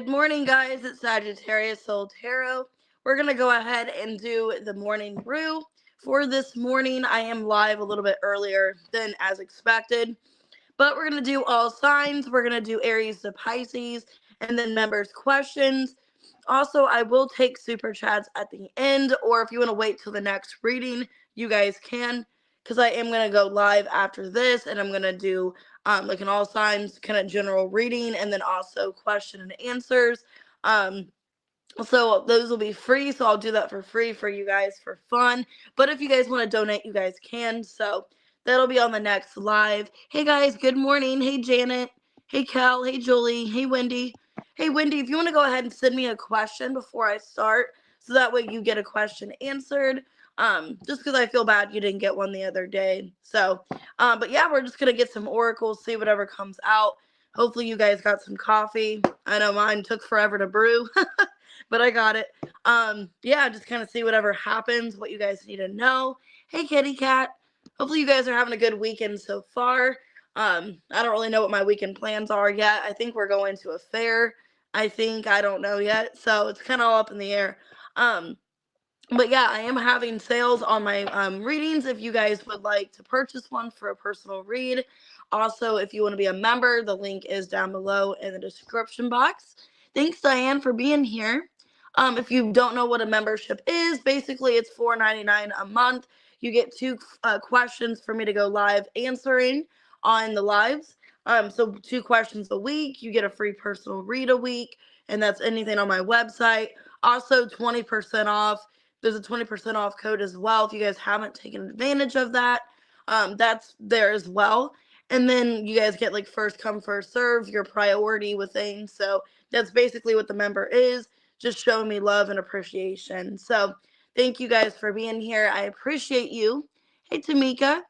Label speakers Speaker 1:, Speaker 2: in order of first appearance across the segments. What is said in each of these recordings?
Speaker 1: Good morning, guys. It's Sagittarius Soul Tarot. We're going to go ahead and do the morning brew. For this morning, I am live a little bit earlier than as expected, but we're going to do all signs. We're going to do Aries to Pisces and then members' questions. Also, I will take super chats at the end, or if you want to wait till the next reading, you guys can, because I am going to go live after this, and I'm going to do like an all signs kind of general reading, and then also question and answers. So those will be free, so I'll do that for free for you guys for fun. But if you guys want to donate, you guys can. So that'll be on the next live. Hey guys, good morning. Hey Janet. Hey Cal. Hey Julie. Hey Wendy. Hey Wendy, if you want to go ahead and send me a question before I start, so that way you get a question answered. Just because I feel bad you didn't get one the other day. So, but yeah, we're just gonna get some oracles, see whatever comes out. Hopefully you guys got some coffee. I know mine took forever to brew. But I got it. Yeah, just kind of see whatever happens, what you guys need to know. Hey, kitty cat. Hopefully you guys are having a good weekend so far. I don't really know what my weekend plans are yet. I think we're going to a fair. I don't know yet. So it's kind of all up in the air. But yeah, I am having sales on my readings if you guys would like to purchase one for a personal read. Also, if you want to be a member, the link is down below in the description box. Thanks, Diane, for being here. If you don't know what a membership is, basically it's $4.99 a month. You get two questions for me to go live answering on the lives. So 2 questions a week. You get a free personal read a week, and that's anything on my website. Also, 20% off. There's a 20% off code as well. If you guys haven't taken advantage of that, that's there as well. And then you guys get like first come, first serve, your priority with things. So that's basically what the member is, just showing me love and appreciation. So thank you guys for being here. I appreciate you. Hey, Tamika.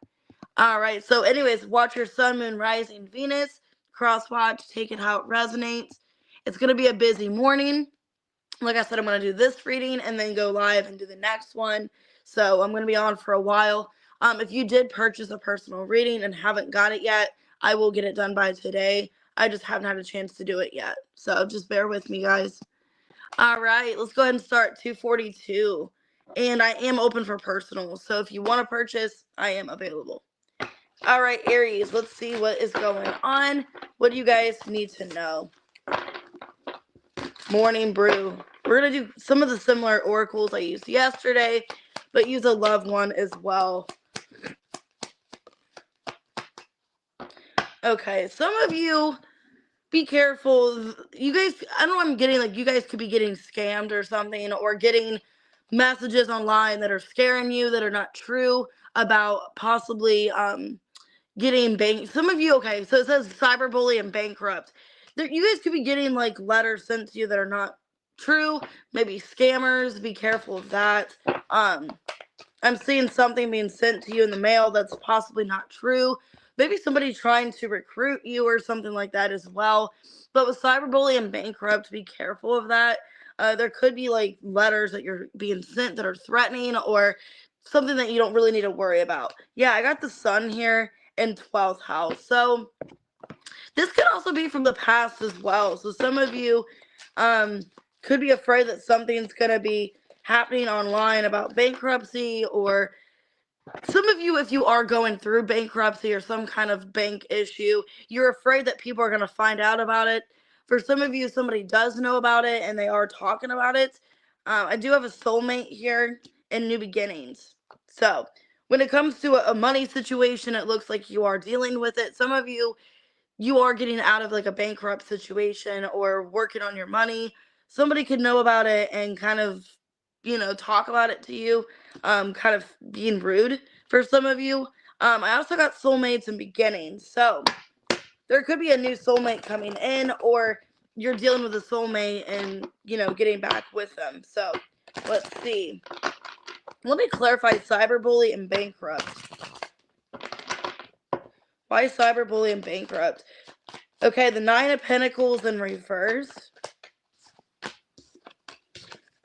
Speaker 1: All right. So anyways, watch your sun, moon, rising, Venus. Cross watch. Take it how it resonates. It's going to be a busy morning. Like I said, I'm going to do this reading and then go live and do the next one. So I'm going to be on for a while. If you did purchase a personal reading and haven't got it yet, I will get it done by today. I just haven't had a chance to do it yet. So just bear with me, guys. All right, let's go ahead and start 242. And I am open for personals. So if you want to purchase, I am available. All right, Aries, let's see what is going on. What do you guys need to know? Morning brew. We're going to do some of the similar oracles I used yesterday, but use a loved one as well. Okay, some of you, be careful. You guys, I don't know, I'm getting like you guys could be getting scammed or something, or getting messages online that are scaring you, that are not true, about possibly getting bank. Some of you, okay, so it says cyberbully and bankrupt. You guys could be getting like letters sent to you that are not true, maybe scammers. Be careful of that. I'm seeing something being sent to you in the mail that's possibly not true. Maybe somebody trying to recruit you or something like that as well. But with cyberbully and bankrupt, be careful of that. There could be like letters that you're being sent that are threatening, or something that you don't really need to worry about. Yeah, I got the sun here in 12th house. So this could also be from the past as well. So some of you could be afraid that something's going to be happening online about bankruptcy, or some of you, if you are going through bankruptcy or some kind of bank issue, you're afraid that people are going to find out about it. For some of you, somebody does know about it and they are talking about it. I do have a soulmate here in New Beginnings. So when it comes to a money situation, it looks like you are dealing with it. Some of you, you are getting out of like a bankrupt situation or working on your money. Somebody could know about it and kind of, talk about it to you, kind of being rude for some of you. I also got soulmates and beginnings. So there could be a new soulmate coming in, or you're dealing with a soulmate and, getting back with them. So let's see. Let me clarify cyberbully and bankrupt. Why cyberbully and bankrupt? Okay, the 9 of Pentacles in reverse.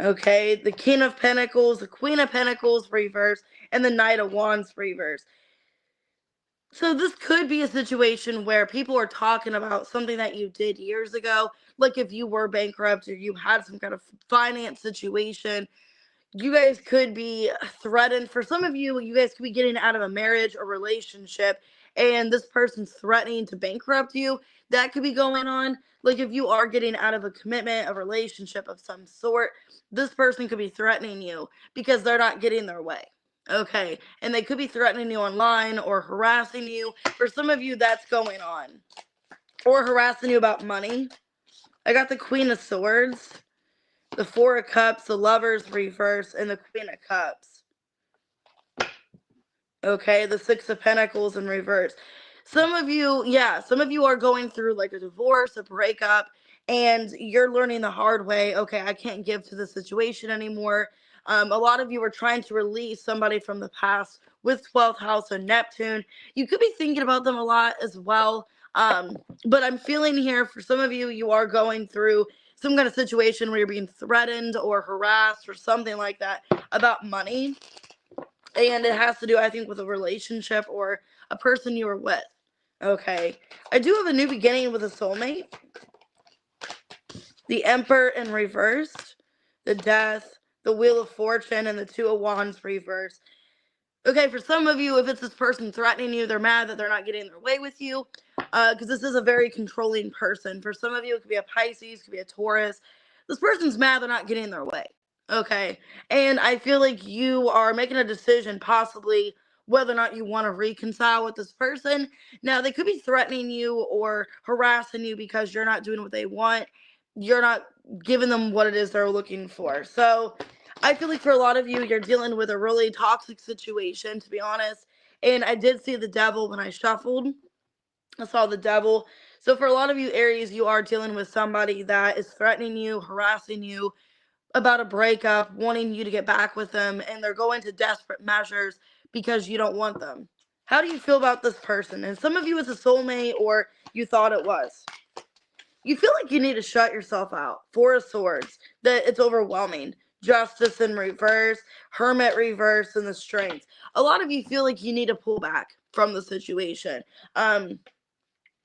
Speaker 1: Okay, the King of Pentacles, the Queen of Pentacles reverse, and the Knight of Wands reverse. So this could be a situation where people are talking about something that you did years ago, like if you were bankrupt or you had some kind of finance situation. You guys could be threatened. For some of you, you guys could be getting out of a marriage or relationship, and this person's threatening to bankrupt you. That could be going on. Like if you are getting out of a commitment, a relationship of some sort, this person could be threatening you because they're not getting their way. Okay. And they could be threatening you online or harassing you. For some of you, that's going on. Or harassing you about money. I got the Queen of Swords, the Four of Cups, the Lovers reverse, and the Queen of Cups. Okay, the Six of Pentacles in reverse. Some of you are going through like a divorce, a breakup, and you're learning the hard way. Okay, I can't give to the situation anymore. A lot of you are trying to release somebody from the past with 12th house and Neptune. You could be thinking about them a lot as well. But I'm feeling here for some of you, you are going through some kind of situation where you're being threatened or harassed or something like that about money. And it has to do, I think, with a relationship or a person you were with. Okay. I do have a new beginning with a soulmate. The Emperor in reverse. The Death. The Wheel of Fortune. And the Two of Wands reverse. Okay, for some of you, if it's this person threatening you, they're mad that they're not getting their way with you. Because this is a very controlling person. For some of you, it could be a Pisces, it could be a Taurus. This person's mad they're not getting their way. Okay, and I feel like you are making a decision possibly whether or not you want to reconcile with this person. Now, they could be threatening you or harassing you because you're not doing what they want. You're not giving them what it is they're looking for. So I feel like for a lot of you, you're dealing with a really toxic situation, to be honest. And I did see the devil when I shuffled. I saw the devil. So for a lot of you, Aries, you are dealing with somebody that is threatening you, harassing you about a breakup, wanting you to get back with them, and they're going to desperate measures because you don't want them. How do you feel about this person? And some of you, it's a soulmate or you thought it was. You feel like you need to shut yourself out. Four of Swords. That it's overwhelming. Justice in reverse, Hermit reverse, and the Strength. A lot of you feel like you need to pull back from the situation.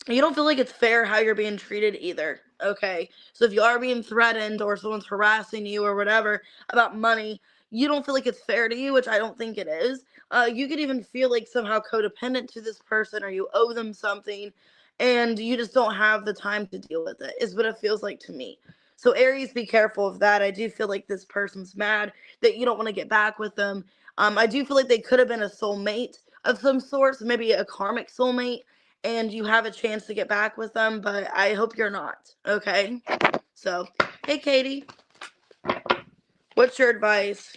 Speaker 1: You don't feel like it's fair how you're being treated either. Okay, so if you are being threatened or someone's harassing you or whatever about money, you don't feel like it's fair to you, which I don't think it is. You could even feel like somehow codependent to this person or you owe them something and you just don't have the time to deal with it, is what it feels like to me. So Aries, be careful of that. I do feel like this person's mad that you don't want to get back with them. I do feel like they could have been a soulmate of some sort, maybe a karmic soulmate, and you have a chance to get back with them, but I hope you're not. Okay? So, hey, Katie. What's your advice?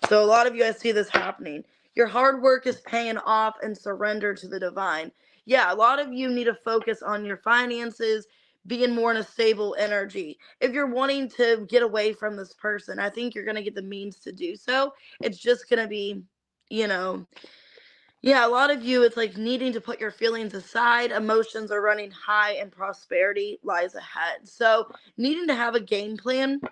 Speaker 1: So a lot of you, I see this happening. Your hard work is paying off and surrender to the divine. Yeah, a lot of you need to focus on your finances, being more in a stable energy. If you're wanting to get away from this person, I think you're going to get the means to do so. It's just going to be, yeah, a lot of you, it's like needing to put your feelings aside. Emotions are running high and prosperity lies ahead. So needing to have a game plan.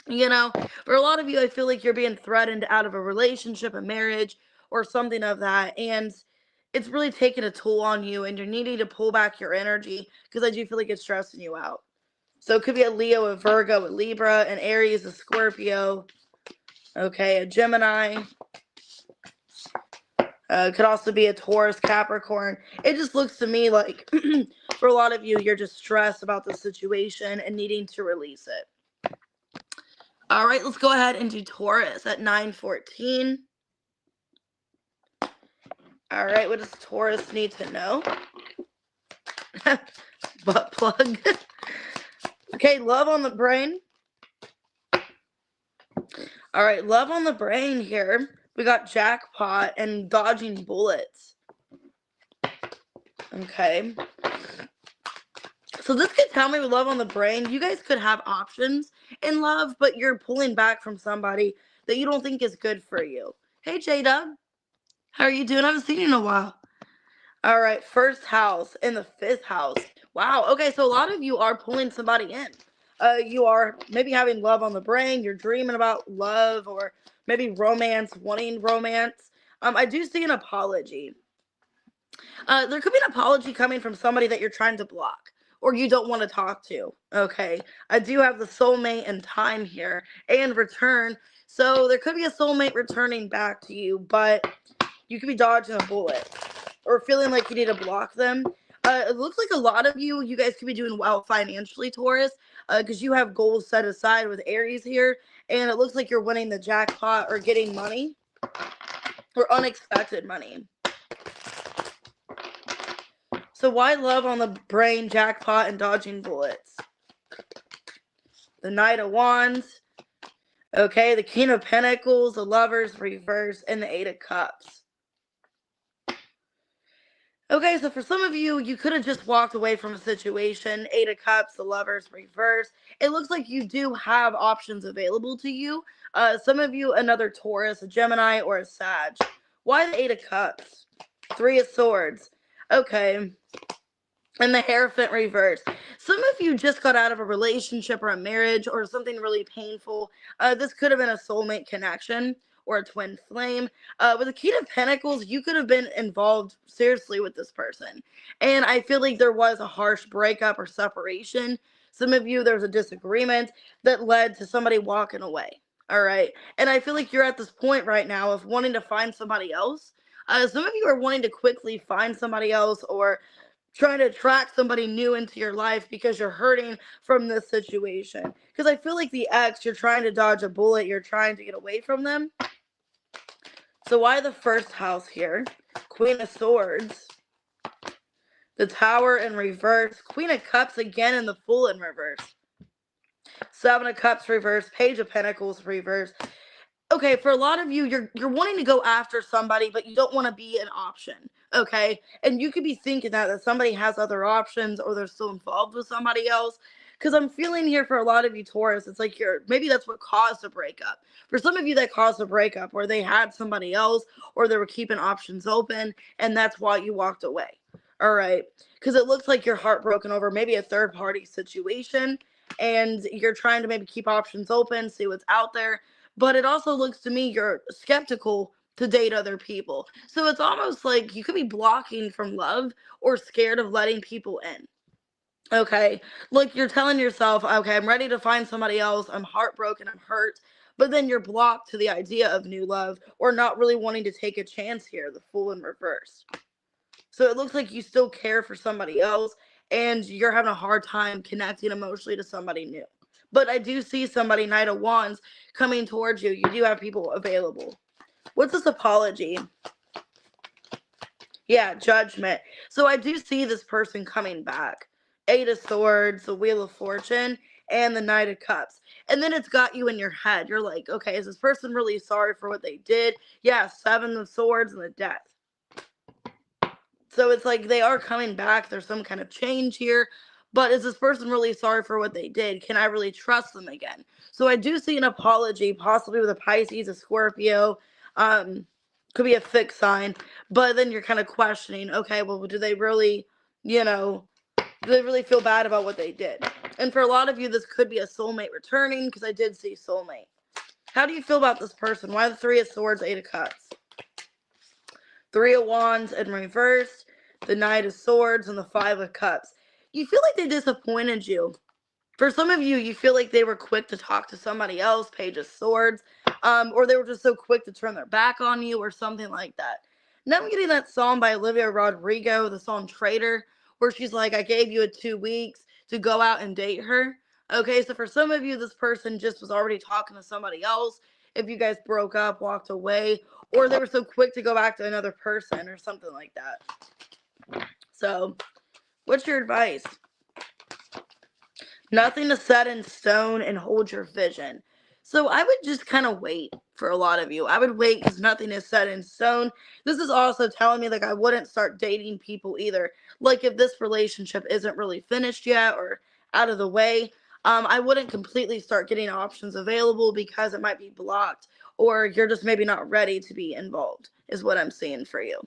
Speaker 1: For a lot of you, I feel like you're being threatened out of a relationship, a marriage, or something of that. And it's really taking a toll on you and you're needing to pull back your energy because I do feel like it's stressing you out. So it could be a Leo, a Virgo, a Libra, an Aries, a Scorpio, okay, a Gemini. Could also be a Taurus, Capricorn. It just looks to me like for a lot of you, you're just stressed about the situation and needing to release it. All right, let's go ahead and do Taurus at 9:14. All right, what does Taurus need to know? Butt plug. Okay, love on the brain. All right, love on the brain here. We got jackpot and dodging bullets. Okay. So this could tell me with love on the brain, you guys could have options in love, but you're pulling back from somebody that you don't think is good for you. Hey, J-Dub. How are you doing? I haven't seen you in a while. All right, first house and the fifth house. Wow. Okay, so a lot of you are pulling somebody in. You are maybe having love on the brain. You're dreaming about love or maybe romance, wanting romance. I do see an apology. There could be an apology coming from somebody that you're trying to block or you don't want to talk to. Okay. I do have the soulmate and time here and return. So there could be a soulmate returning back to you, but you could be dodging a bullet or feeling like you need to block them. It looks like a lot of you guys could be doing well financially, Taurus, because you have goals set aside with Aries here, and it looks like you're winning the jackpot or getting money or unexpected money. So why love on the brain, jackpot, and dodging bullets? The Knight of Wands, okay, the King of Pentacles, the Lovers reverse, and the Eight of Cups. Okay, so for some of you, you could have just walked away from a situation. Eight of Cups, the Lovers reverse. It looks like you do have options available to you. Some of you, another Taurus, a Gemini, or a Sag. Why the Eight of Cups? Three of Swords. Okay. And the Hierophant reverse. Some of you just got out of a relationship or a marriage or something really painful. This could have been a soulmate connection or a twin flame. With the King of Pentacles, you could have been involved seriously with this person. And I feel like there was a harsh breakup or separation. Some of you, there's a disagreement that led to somebody walking away. All right. And I feel like you're at this point right now of wanting to find somebody else. Some of you are wanting to quickly find somebody else or trying to attract somebody new into your life because you're hurting from this situation. Because I feel like the ex, you're trying to dodge a bullet, you're trying to get away from them. So why the first house here? Queen of Swords, the Tower in reverse, Queen of Cups again, and the Fool in reverse. Seven of Cups reverse, Page of Pentacles reverse. Okay, for a lot of you, you're wanting to go after somebody, but you don't want to be an option. Okay, and you could be thinking that somebody has other options or they're still involved with somebody else. Because I'm feeling here for a lot of you Taurus, it's like maybe that's what caused the breakup. For some of you, that caused the breakup, where they had somebody else or they were keeping options open, and that's why you walked away. All right, because it looks like you're heartbroken over maybe a third party situation, and you're trying to maybe keep options open, see what's out there. But it also looks to me you're skeptical to date other people. So it's almost like you could be blocking from love or scared of letting people in. Okay. Like you're telling yourself, okay, I'm ready to find somebody else. I'm heartbroken. I'm hurt. But then you're blocked to the idea of new love or not really wanting to take a chance here, the Fool in reverse. So it looks like you still care for somebody else and you're having a hard time connecting emotionally to somebody new. But I do see somebody, Knight of Wands, coming towards you. You do have people available. What's this apology? Yeah, Judgment. So I do see this person coming back. Eight of Swords, the Wheel of Fortune, and the Knight of Cups. And then it's got you in your head. You're like, okay, is this person really sorry for what they did? Yeah, Seven of Swords and the Death. So it's like they are coming back. There's some kind of change here. But is this person really sorry for what they did? Can I really trust them again? So I do see an apology, possibly with a Pisces, a Scorpio. Could be a fixed sign. But then you're kind of questioning, okay, well, do they really, do they really feel bad about what they did? And for a lot of you, this could be a soulmate returning, because I did see soulmate. How do you feel about this person? Why the Three of Swords, Eight of Cups? Three of Wands in reverse, the Knight of Swords, and the Five of Cups. You feel like they disappointed you. For some of you, you feel like they were quick to talk to somebody else, Page of Swords, or they were just so quick to turn their back on you or something like that. Now I'm getting that song by Olivia Rodrigo, the song Traitor, where she's like, I gave you 2 weeks to go out and date her. Okay, so for some of you, this person just was already talking to somebody else. If you guys broke up, walked away, or they were so quick to go back to another person or something like that. So, what's your advice? Nothing is set in stone, and hold your vision. So I would just kind of wait for a lot of you. I would wait because nothing is set in stone. This is also telling me like I wouldn't start dating people either. Like if this relationship isn't really finished yet or out of the way, I wouldn't completely start getting options available because it might be blocked or you're just maybe not ready to be involved is what I'm seeing for you.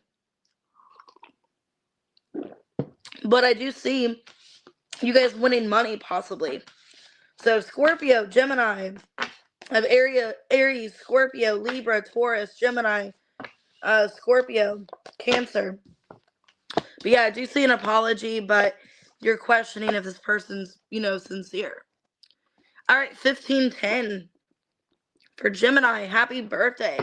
Speaker 1: But I do see you guys winning money possibly. So Scorpio, Gemini, of Aries, Scorpio, Libra, Taurus, Gemini, Scorpio, Cancer. But yeah, I do see an apology, but you're questioning if this person's, sincere. All right, 1510 for Gemini. Happy birthday.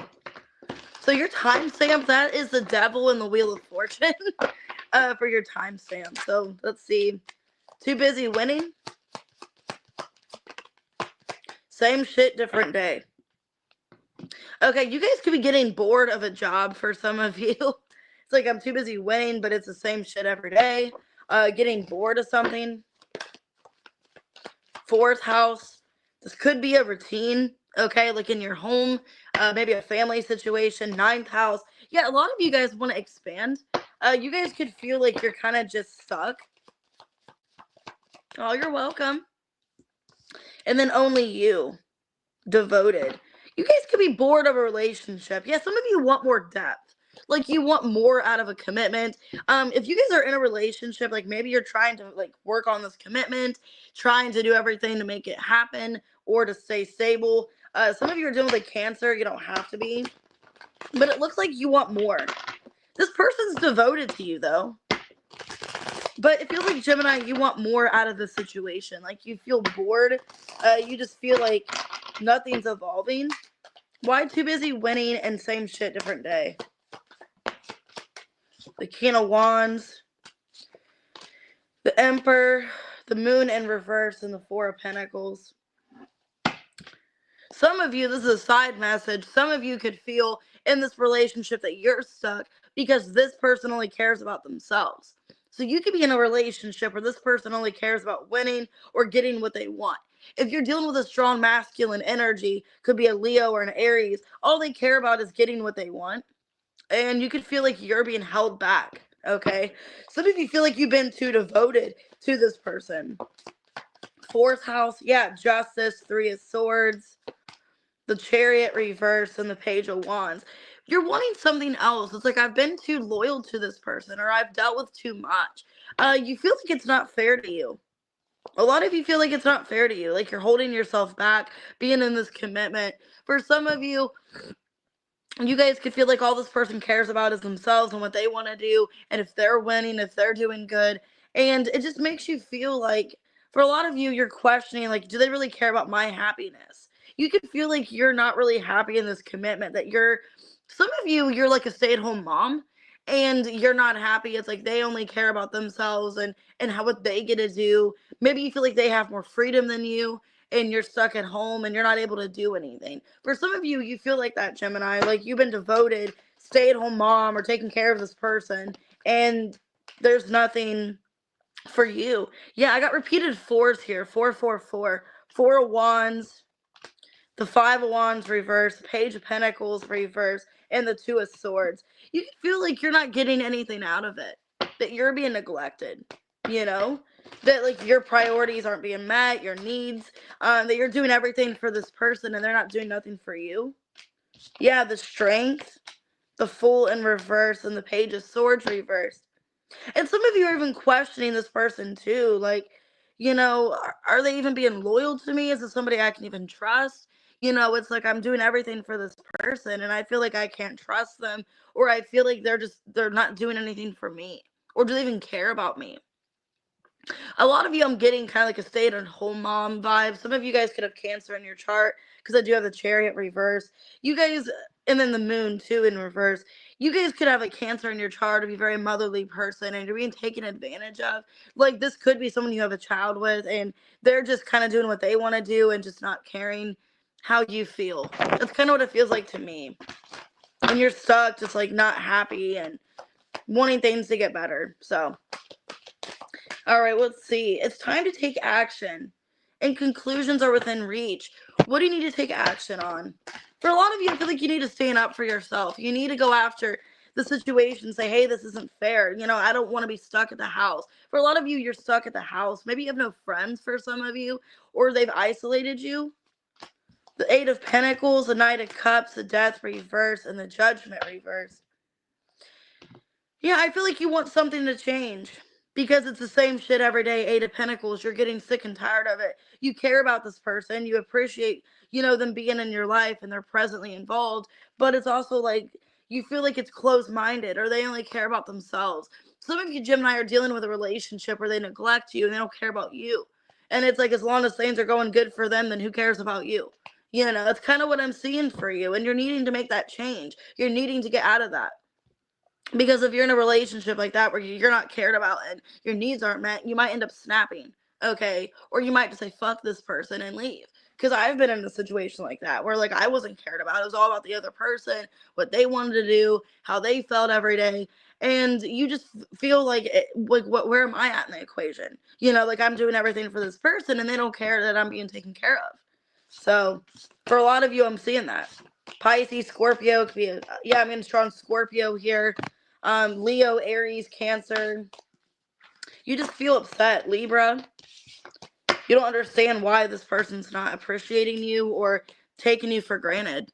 Speaker 1: So your timestamp, that is the devil in the Wheel of Fortune for your timestamp. So let's see. Too busy winning? Same shit, different day. Okay, you guys could be getting bored of a job for some of you. It's like I'm too busy winning, but it's the same shit every day. Getting bored of something. Fourth house. This could be a routine, okay, like in your home, maybe a family situation. Ninth house. Yeah, a lot of you guys want to expand. You guys could feel like you're kind of just stuck. Oh, you're welcome. And then only you. Devoted. You guys could be bored of a relationship. Yeah, some of you want more depth. Like you want more out of a commitment. If you guys are in a relationship, like maybe you're trying to like work on this commitment, trying to do everything to make it happen or to stay stable. Some of you are dealing with a Cancer. You don't have to be. But it looks like you want more. This person's devoted to you though. But it feels like, Gemini, you want more out of the situation. Like you feel bored. You just feel like nothing's evolving. Why too busy winning and same shit, different day? The King of Wands, the Emperor, the Moon in reverse, and the Four of Pentacles. Some of you, this is a side message, some of you could feel in this relationship that you're stuck because this person only cares about themselves. So you could be in a relationship where this person only cares about winning or getting what they want. If you're dealing with a strong masculine energy, could be a Leo or an Aries, all they care about is getting what they want. And you could feel like you're being held back, okay? Some of you feel like you've been too devoted to this person. Fourth house, yeah, Justice, Three of Swords, the Chariot reverse, and the Page of Wands. You're wanting something else. It's like I've been too loyal to this person, or I've dealt with too much. You feel like it's not fair to you. A lot of you feel like it's not fair to you, like you're holding yourself back, being in this commitment. For some of you, you guys could feel like all this person cares about is themselves and what they want to do, and if they're winning, if they're doing good. And it just makes you feel like, for a lot of you, you're questioning, like, do they really care about my happiness? You could feel like you're not really happy in this commitment, that some of you, you're like a stay-at-home mom, and you're not happy. It's like they only care about themselves and how what they get to do. Maybe you feel like they have more freedom than you, and you're stuck at home and you're not able to do anything. For some of you, you feel like that, Gemini, like you've been devoted, stay-at-home mom, or taking care of this person, and there's nothing for you. Yeah, I got repeated fours here. 444. Four of Wands, the Five of Wands reverse, Page of Pentacles reverse, and the Two of Swords. You can feel like you're not getting anything out of it, that you're being neglected, you know? That like your priorities aren't being met, your needs, that you're doing everything for this person and they're not doing nothing for you. Yeah, the Strength, the Fool in reverse, and the Page of Swords reversed. And some of you are even questioning this person too. Like, are they even being loyal to me? Is it somebody I can even trust? It's like I'm doing everything for this person and I feel like I can't trust them, or I feel like they're not doing anything for me. Or do they even care about me? A lot of you, I'm getting kind of like a stay-at-home mom vibe. Some of you guys could have Cancer in your chart because I do have the Chariot reverse. You guys, and then the Moon too in reverse. You guys could have a Cancer in your chart, to be a very motherly person, and you're being taken advantage of. Like this could be someone you have a child with, and they're just kind of doing what they want to do and just not caring how you feel. That's kind of what it feels like to me. And you're stuck, just like not happy and wanting things to get better. So. All right, let's see. It's time to take action. And conclusions are within reach. What do you need to take action on? For a lot of you, I feel like you need to stand up for yourself. You need to go after the situation, say, hey, this isn't fair. I don't want to be stuck at the house. For a lot of you, you're stuck at the house. Maybe you have no friends for some of you, or they've isolated you. The Eight of Pentacles, the Knight of Cups, the Death reverse, and the Judgment reverse. Yeah, I feel like you want something to change. Because it's the same shit every day. Eight of Pentacles. You're getting sick and tired of it. You care about this person. You appreciate, them being in your life and they're presently involved. But it's also like, you feel like it's closed-minded, or they only care about themselves. Some of you Gemini are dealing with a relationship where they neglect you and they don't care about you. And it's like, as long as things are going good for them, then who cares about you? You know, that's kind of what I'm seeing for you. And you're needing to make that change. You're needing to get out of that. Because if you're in a relationship like that where you're not cared about and your needs aren't met, you might end up snapping, okay? Or you might just say, fuck this person, and leave. Because I've been in a situation like that where, like, I wasn't cared about. It was all about the other person, what they wanted to do, how they felt every day. And you just feel like, where am I at in the equation? You know, like, I'm doing everything for this person and they don't care that I'm being taken care of. So for a lot of you, I'm seeing that. Pisces, Scorpio, could be, yeah, I'm getting strong Scorpio here. Leo, Aries, Cancer. You just feel upset, Libra. You don't understand why this person's not appreciating you or taking you for granted.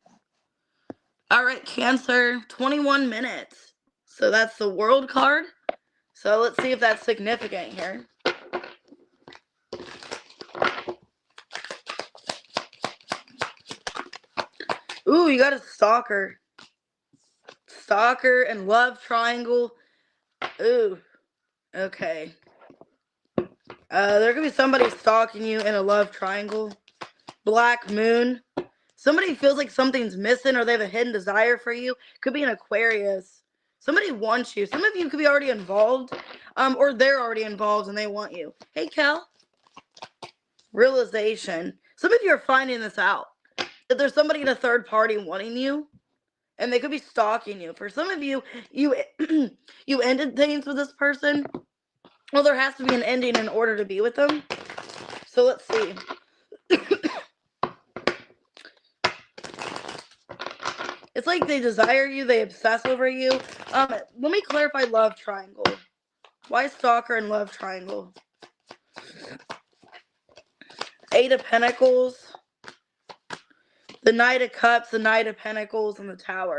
Speaker 1: All right, Cancer, 21 minutes. So that's the World card. So let's see if that's significant here. Ooh, you got a stalker. Stalker and love triangle. Ooh, okay. There could be somebody stalking you in a love triangle. Black moon. Somebody feels like something's missing, or they have a hidden desire for you. Could be an Aquarius. Somebody wants you. Some of you could be already involved, or they're already involved and they want you. Hey, Cal. Realization. Some of you are finding this out, that there's somebody in a third party wanting you, and they could be stalking you. For some of you, you you ended things with this person. Well, there has to be an ending in order to be with them. So let's see. It's like they desire you, they obsess over you. Let me clarify love triangle. Why stalker and love triangle? Eight of Pentacles, the Knight of Cups, the Knight of Pentacles, and the Tower.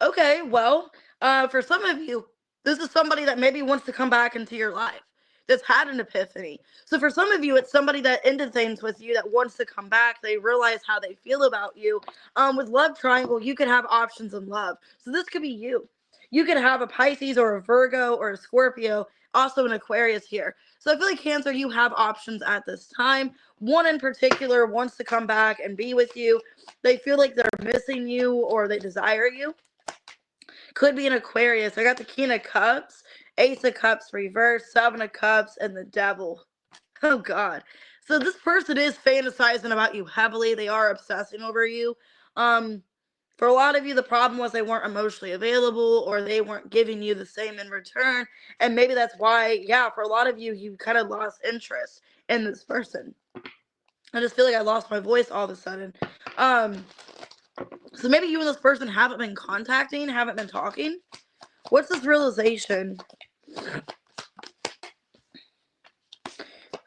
Speaker 1: Okay, well, for some of you, this is somebody that maybe wants to come back into your life, that's had an epiphany. So for some of you, it's somebody that ended things with you that wants to come back. They realize how they feel about you. With love triangle, you could have options in love. So this could be you. You could have a Pisces or a Virgo or a Scorpio, also an Aquarius here. So I feel like Cancer, you have options at this time. One in particular wants to come back and be with you. They feel like they're missing you or they desire you. Could be an Aquarius. I got the King of Cups, Ace of Cups reverse, Seven of Cups, and the Devil. Oh, God. So this person is fantasizing about you heavily. They are obsessing over you. For a lot of you, the problem was they weren't emotionally available, or they weren't giving you the same in return. And maybe that's why, yeah, for a lot of you, you kind of lost interest in this person. I just feel like I lost my voice all of a sudden. So maybe you and this person haven't been contacting, haven't been talking. What's this realization?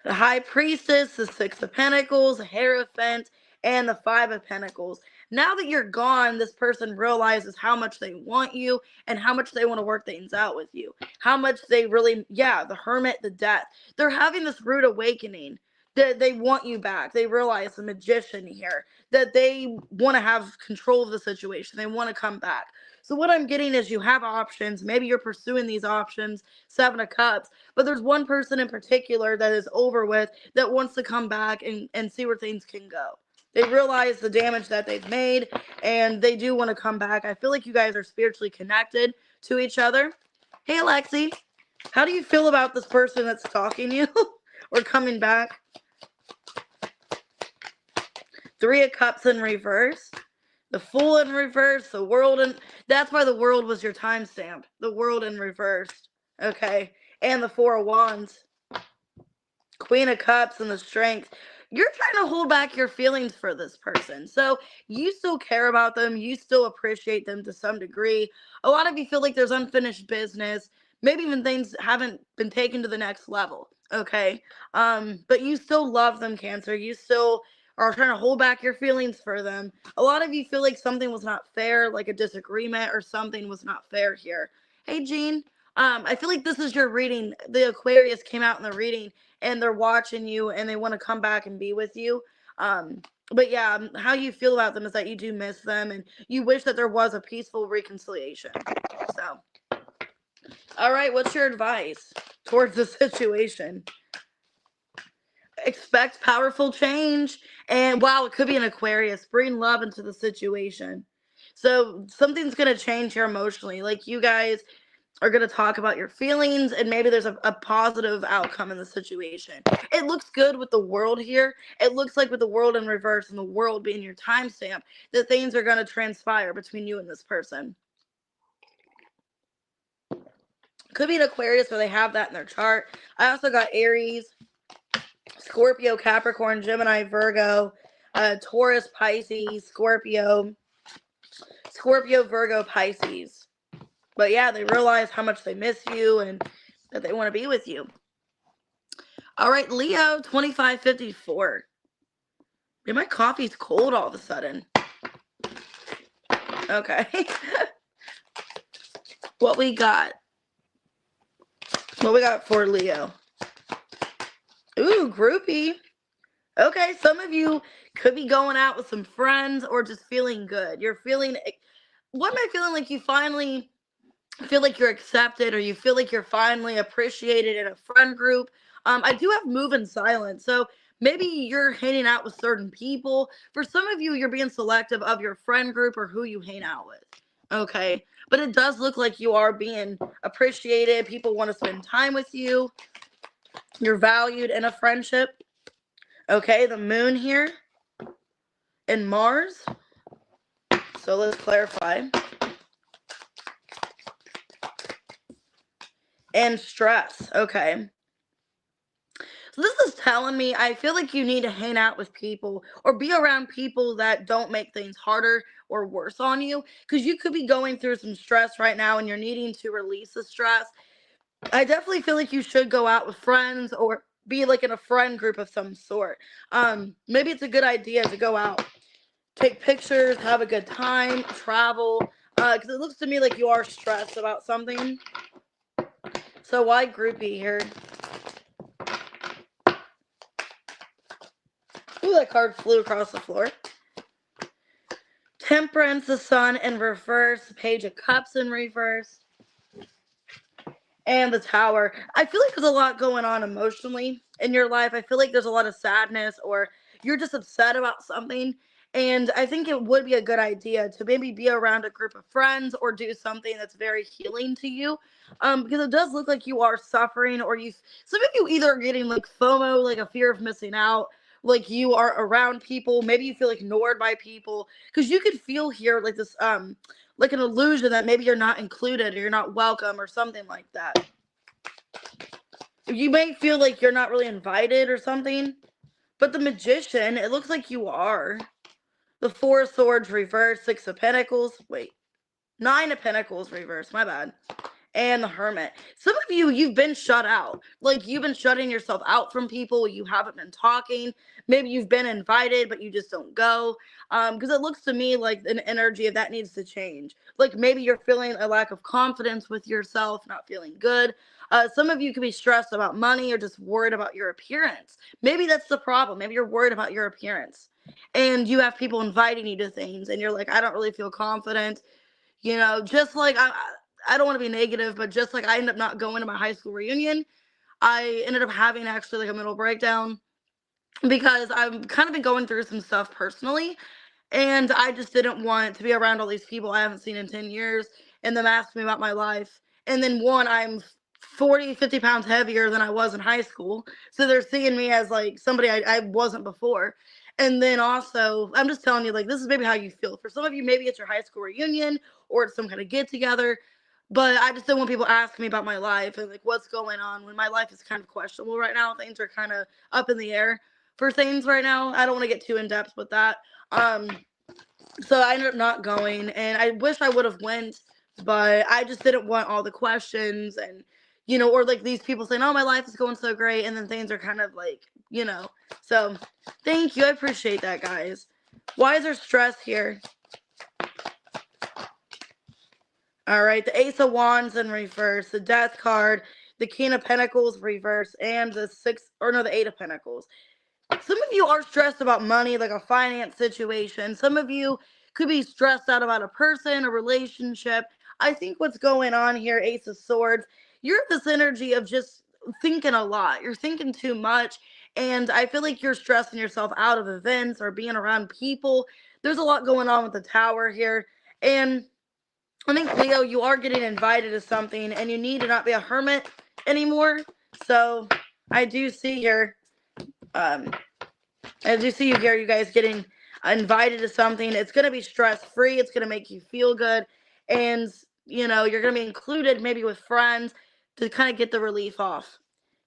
Speaker 1: The High Priestess, the Six of Pentacles, the Hierophant, and the Five of Pentacles. Now that you're gone, this person realizes how much they want you and how much they want to work things out with you. How much they really, yeah, the Hermit, the Death. They're having this rude awakening. That they want you back. They realize the Magician here, that they want to have control of the situation. They want to come back. So what I'm getting is you have options. Maybe you're pursuing these options, Seven of Cups, but there's one person in particular that is over with that wants to come back and see where things can go. They realize the damage that they've made, and they do want to come back. I feel like you guys are spiritually connected to each other. Hey, Alexi, how do you feel about this person that's stalking you or coming back? Three of Cups in reverse. The Fool in reverse. The World in... That's why the World was your timestamp. The World in reverse. Okay. And the Four of Wands. Queen of Cups and the Strength. You're trying to hold back your feelings for this person. So you still care about them. You still appreciate them to some degree. A lot of you feel like there's unfinished business. Maybe even things haven't been taken to the next level. Okay. But you still love them, Cancer. You still are trying to hold back your feelings for them. A lot of you feel like something was not fair, like a disagreement or something was not fair here. Hey, Jean. I feel like this is your reading. The Aquarius came out in the reading, and they're watching you, and they want to come back and be with you. But yeah, how you feel about them is that you do miss them and you wish that there was a peaceful reconciliation. So, all right, what's your advice towards the situation? Expect powerful change. And wow, it could be an Aquarius. Bring love into the situation. So something's going to change here emotionally. Like you guys are going to talk about your feelings and maybe there's a positive outcome in the situation. It looks good with the world here. It looks like with the world in reverse and the world being your timestamp that things are going to transpire between you and this person. Could be an Aquarius where they have that in their chart. I also got Aries, Scorpio, Capricorn, Gemini, Virgo, Taurus, Pisces, Scorpio, Virgo, Pisces. But yeah, they realize how much they miss you and that they want to be with you. All right, Leo, 2554. Man, my coffee's cold all of a sudden. Okay. What we got? What we got for Leo? Ooh, groupie. Okay, some of you could be going out with some friends or just feeling good. You're feeling, what am I feeling? Like you finally feel like you're accepted or you feel like you're finally appreciated in a friend group. I do have move in silence. So maybe you're hanging out with certain people. For some of you, you're being selective of your friend group or who you hang out with. Okay. But it does look like you are being appreciated. People want to spend time with you. You're valued in a friendship. Okay. The moon here and Mars. So let's clarify. And stress. Okay. So this is telling me I feel like you need to hang out with people or be around people that don't make things harder or worse on you because you could be going through some stress right now and you're needing to release the stress. I definitely feel like you should go out with friends or be like in a friend group of some sort. Maybe it's a good idea to go out, take pictures, have a good time, travel, because it looks to me like you are stressed about something. So why groupie here? Ooh, that card flew across the floor. Temperance, the Sun in reverse, the Page of Cups in reverse, and the Tower. I feel like there's a lot going on emotionally in your life. I feel like there's a lot of sadness or you're just upset about something. And I think it would be a good idea to maybe be around a group of friends or do something that's very healing to you. Because it does look like you are suffering or some of you either are getting like FOMO, like a fear of missing out, like you are around people, maybe you feel ignored by people because you could feel here like this like an illusion that maybe you're not included or you're not welcome or something like that. You may feel like you're not really invited or something, but the Magician, it looks like you are. The Four of Swords reverse, Six of Pentacles, wait, Nine of Pentacles reverse, my bad. And the Hermit. Some of you, you've been shut out. Like you've been shutting yourself out from people. You haven't been talking. Maybe you've been invited, but you just don't go. Because it looks to me like an energy of that needs to change. Like maybe you're feeling a lack of confidence with yourself, not feeling good. Some of you could be stressed about money or just worried about your appearance. Maybe that's the problem. Maybe you're worried about your appearance. And you have people inviting you to things, and you're like, I don't really feel confident. You know, just like I don't want to be negative, but just like I ended up not going to my high school reunion, I ended up having actually like a mental breakdown because I've kind of been going through some stuff personally. And I just didn't want to be around all these people I haven't seen in 10 years and them asking me about my life. And then one, I'm 40, 50 pounds heavier than I was in high school. So they're seeing me as like somebody I wasn't before. And then also, I'm just telling you, like, this is maybe how you feel. For some of you, maybe it's your high school reunion or it's some kind of get together. But I just don't want people asking me about my life and like what's going on when my life is kind of questionable right now. Things are kind of up in the air for things right now. I don't want to get too in depth with that. So I ended up not going, and I wish I would have went, but I just didn't want all the questions and, you know, or like these people saying, oh, my life is going so great, and then things are kind of like, you know. So thank you. I appreciate that, guys. Why is there stress here? All right, the Ace of Wands in reverse, the Death card, the King of Pentacles reverse, and the Eight of Pentacles. Some of you are stressed about money, like a finance situation. Some of you could be stressed out about a person, a relationship. I think what's going on here, Ace of Swords, you're this energy of just thinking a lot. You're thinking too much. And I feel like you're stressing yourself out of events or being around people. There's a lot going on with the Tower here. And I think, Leo, you are getting invited to something and you need to not be a hermit anymore. So I do see here. Um, As you see here, you guys getting invited to something. It's going to be stress-free. It's going to make you feel good. And, you're going to be included maybe with friends to kind of get the relief off.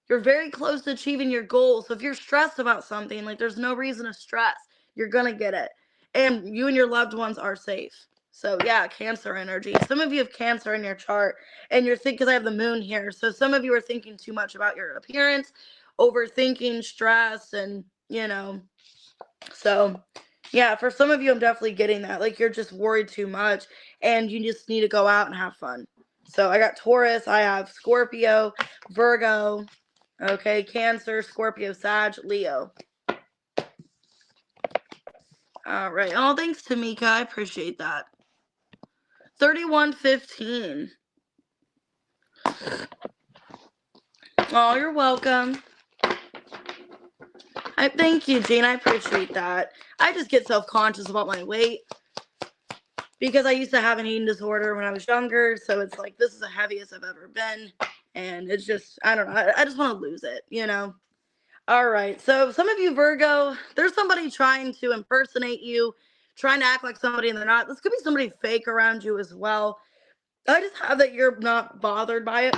Speaker 1: You're very close to achieving your goals. So if you're stressed about something, like there's no reason to stress. You're going to get it. And you and your loved ones are safe. So yeah, Cancer energy. Some of you have Cancer in your chart and you're thinking, because I have the moon here. So some of you are thinking too much about your appearance, overthinking, stress, and, so yeah, for some of you, I'm definitely getting that. Like you're just worried too much and you just need to go out and have fun. So I got Taurus, I have Scorpio, Virgo, okay, Cancer, Scorpio, Sag, Leo. All right. Oh, thanks, Tamika. I appreciate that. 3115. Oh, you're welcome. Thank you, Jane. I appreciate that. I just get self-conscious about my weight because I used to have an eating disorder when I was younger. So it's like, this is the heaviest I've ever been. And it's just, I don't know. I just want to lose it, All right. So some of you, Virgo, there's somebody trying to impersonate you, trying to act like somebody and they're not. This could be somebody fake around you as well. I just have that you're not bothered by it.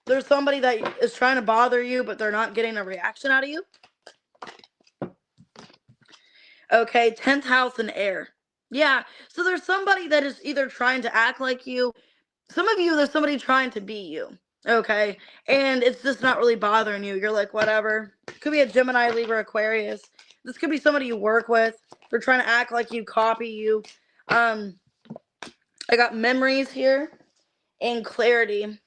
Speaker 1: There's somebody that is trying to bother you, but they're not getting a reaction out of you. Okay, 10th house and air. Yeah, so there's somebody that is either trying to act like you. Some of you, there's somebody trying to be you. Okay, and it's just not really bothering you. You're like, whatever. Could be a Gemini, Libra, Aquarius. This could be somebody you work with. They're trying to act like you, copy you. I got memories here and clarity.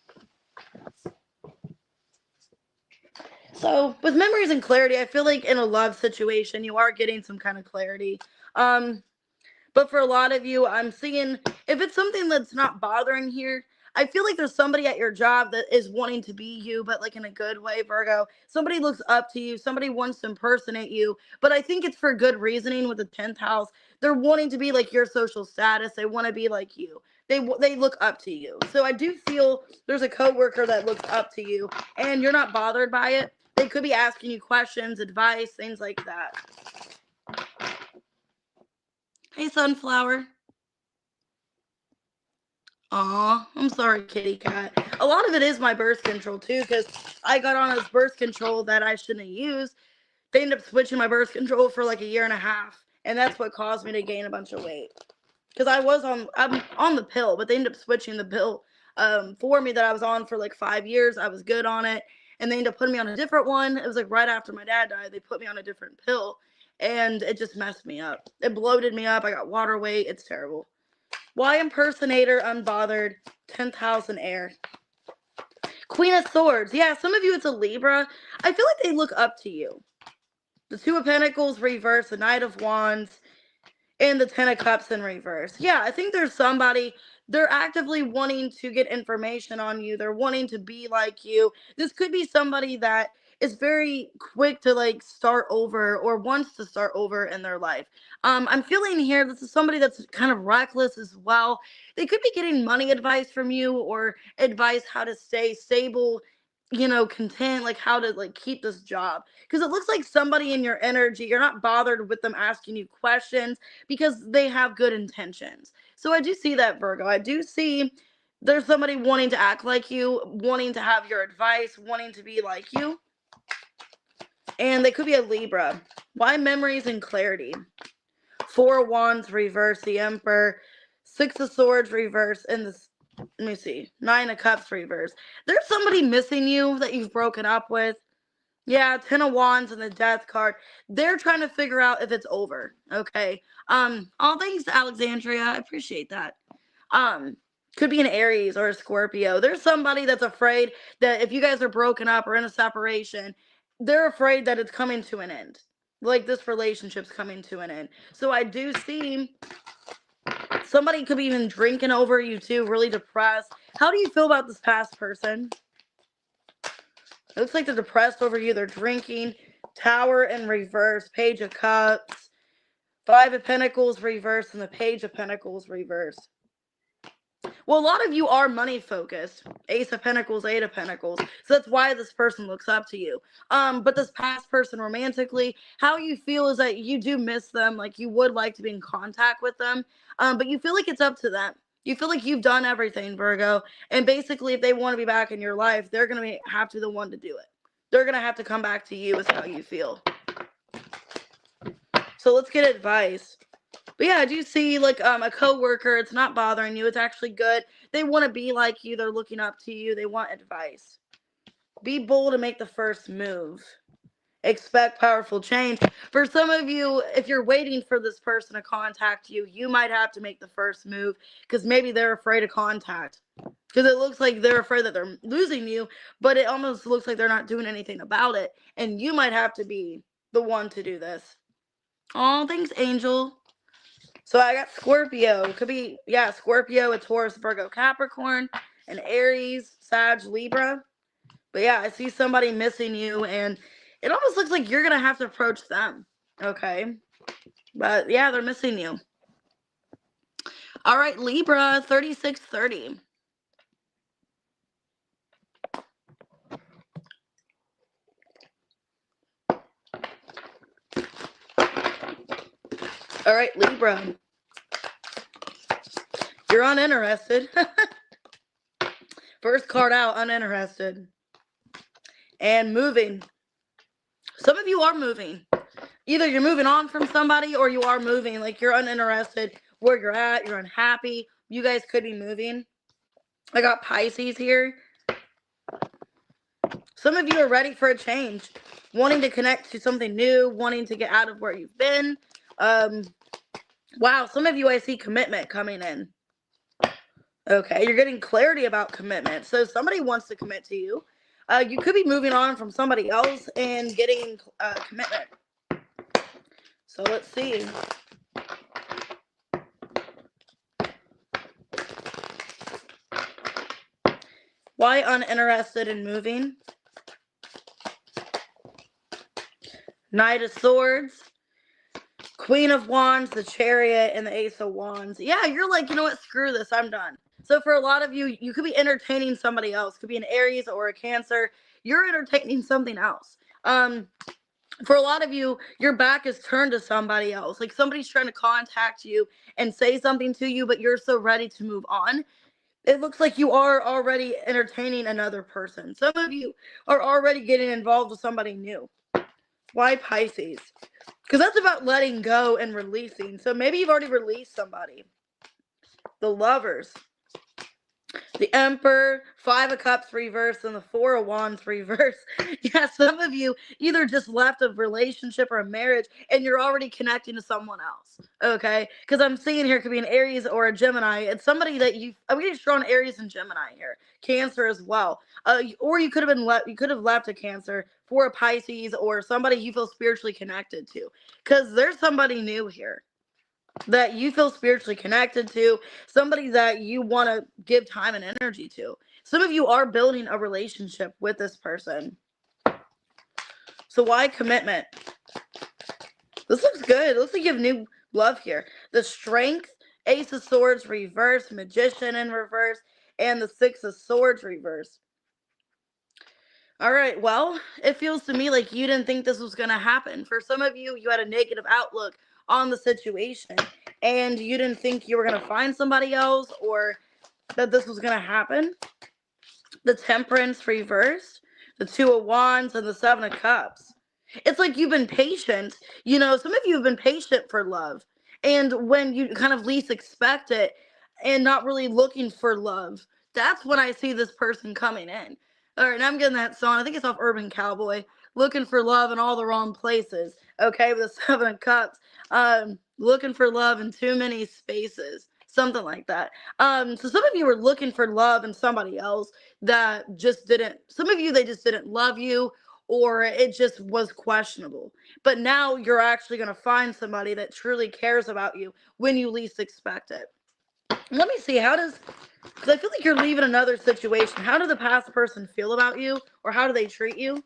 Speaker 1: So with memories and clarity, I feel like in a love situation, you are getting some kind of clarity. But for a lot of you, I'm seeing if it's something that's not bothering here, I feel like there's somebody at your job that is wanting to be you, but like in a good way, Virgo. Somebody looks up to you. Somebody wants to impersonate you. But I think it's for good reasoning with the 10th house. They're wanting to be like your social status. They want to be like you. They look up to you. So I do feel there's a coworker that looks up to you and you're not bothered by it. They could be asking you questions, advice, things like that. Hey, Sunflower. Aw, I'm sorry, kitty cat. A lot of it is my birth control, too, because I got on this birth control that I shouldn't have used. They ended up switching my birth control for like a year and a half, and that's what caused me to gain a bunch of weight. Because I'm on the pill, but they ended up switching the pill for me that I was on for like 5 years. I was good on it, and they ended up putting me on a different one. It was like right after my dad died, they put me on a different pill, and it just messed me up. It bloated me up. I got water weight. It's terrible. Why impersonator, unbothered, 10th house and air. Queen of Swords. Yeah, some of you, it's a Libra. I feel like they look up to you. The Two of Pentacles reverse, the Knight of Wands, and the 10 of Cups in reverse. Yeah, I think there's somebody, they're actively wanting to get information on you. They're wanting to be like you. This could be somebody that is very quick to like start over or wants to start over in their life. I'm feeling here this is somebody that's kind of reckless as well. They could be getting money advice from you or advice how to stay stable, content, like how to like keep this job. Because it looks like somebody in your energy, you're not bothered with them asking you questions because they have good intentions. So I do see that, Virgo. I do see there's somebody wanting to act like you, wanting to have your advice, wanting to be like you. And they could be a Libra. Why memories and clarity? 4 of Wands reverse, the Emperor, 6 of Swords reverse, and this, let me see, 9 of Cups reverse. There's somebody missing you that you've broken up with. Yeah, 10 of Wands and the Death card. They're trying to figure out if it's over. Okay. All thanks to Alexandria. I appreciate that. Could be an Aries or a Scorpio. There's somebody that's afraid that if you guys are broken up or in a separation, they're afraid that it's coming to an end. like this relationship's coming to an end. So I do see somebody could be even drinking over you too, really depressed. How do you feel about this past person? It looks like they're depressed over you. They're drinking. Tower in reverse. Page of Cups. Five of Pentacles reverse and the Page of Pentacles reverse. Well, a lot of you are money focused. Ace of Pentacles, Eight of Pentacles. So that's why this person looks up to you. But this past person romantically, how you feel is that you do miss them. Like you would like to be in contact with them. But you feel like it's up to them. You feel like you've done everything, Virgo. And basically, if they want to be back in your life, they're going to have to be the one to do it. They're going to have to come back to you is how you feel. So let's get advice. But yeah, I do see like a coworker. It's not bothering you. It's actually good. They want to be like you. They're looking up to you. They want advice. Be bold and make the first move. Expect powerful change. For some of you, if you're waiting for this person to contact you, you might have to make the first move because maybe they're afraid of contact. Because it looks like they're afraid that they're losing you, but it almost looks like they're not doing anything about it. And you might have to be the one to do this. Oh, thanks, Angel. So I got Scorpio. Could be, yeah, Scorpio, a Taurus, Virgo, Capricorn, an Aries, Sag, Libra. But yeah, I see somebody missing you, and it almost looks like you're going to have to approach them. Okay? But yeah, they're missing you. All right, Libra, 3630. All right, Libra. You're uninterested. First card out, uninterested. And moving. Some of you are moving. Either you're moving on from somebody or you are moving. Like you're uninterested where you're at. You're unhappy. You guys could be moving. I got Pisces here. Some of you are ready for a change. Wanting to connect to something new. Wanting to get out of where you've been. Wow, some of you I see commitment coming in. Okay, you're getting clarity about commitment. So somebody wants to commit to you. You could be moving on from somebody else and getting commitment. So let's see. Why uninterested in moving? Knight of Swords. Queen of Wands, the Chariot, and the Ace of Wands. Yeah, you're like, you know what? Screw this. I'm done. So for a lot of you, you could be entertaining somebody else. Could be an Aries or a Cancer. You're entertaining something else. For a lot of you, your back is turned to somebody else. Like somebody's trying to contact you and say something to you, but you're so ready to move on. It looks like you are already entertaining another person. Some of you are already getting involved with somebody new. Why Pisces? Because that's about letting go and releasing. So maybe you've already released somebody. The Lovers. The Emperor, Five of Cups reverse, and the Four of Wands reverse. Yeah, some of you either just left a relationship or a marriage and you're already connecting to someone else. Okay? Because I'm seeing here could be an Aries or a Gemini. It's somebody that I'm getting strong Aries and Gemini here. Cancer as well. Or you could have left a Cancer for a Pisces or somebody you feel spiritually connected to. Because there's somebody new here that you feel spiritually connected to, somebody that you want to give time and energy to. Some of you are building a relationship with this person. So why commitment? This looks good. It looks like you have new love here. The Strength, Ace of Swords reverse, Magician in reverse, and the Six of Swords reverse. All right, well, it feels to me like you didn't think this was going to happen. For some of you, you had a negative outlook on the situation and you didn't think you were going to find somebody else or that this was going to happen. The Temperance reversed, the Two of Wands, and the Seven of Cups. It's like you've been patient. You know, some of you have been patient for love. And when you kind of least expect it and not really looking for love, that's when I see this person coming in. All right, and I'm getting that song. I think it's off Urban Cowboy. Looking for love in all the wrong places. Okay, with the Seven of Cups. Looking for love in too many spaces. Something like that. So some of you were looking for love in somebody else that just didn't. Some of you, they just didn't love you. or it just was questionable. But now you're actually going to find somebody that truly cares about you when you least expect it. Let me see, because I feel like you're leaving another situation. How did the past person feel about you, or how do they treat you?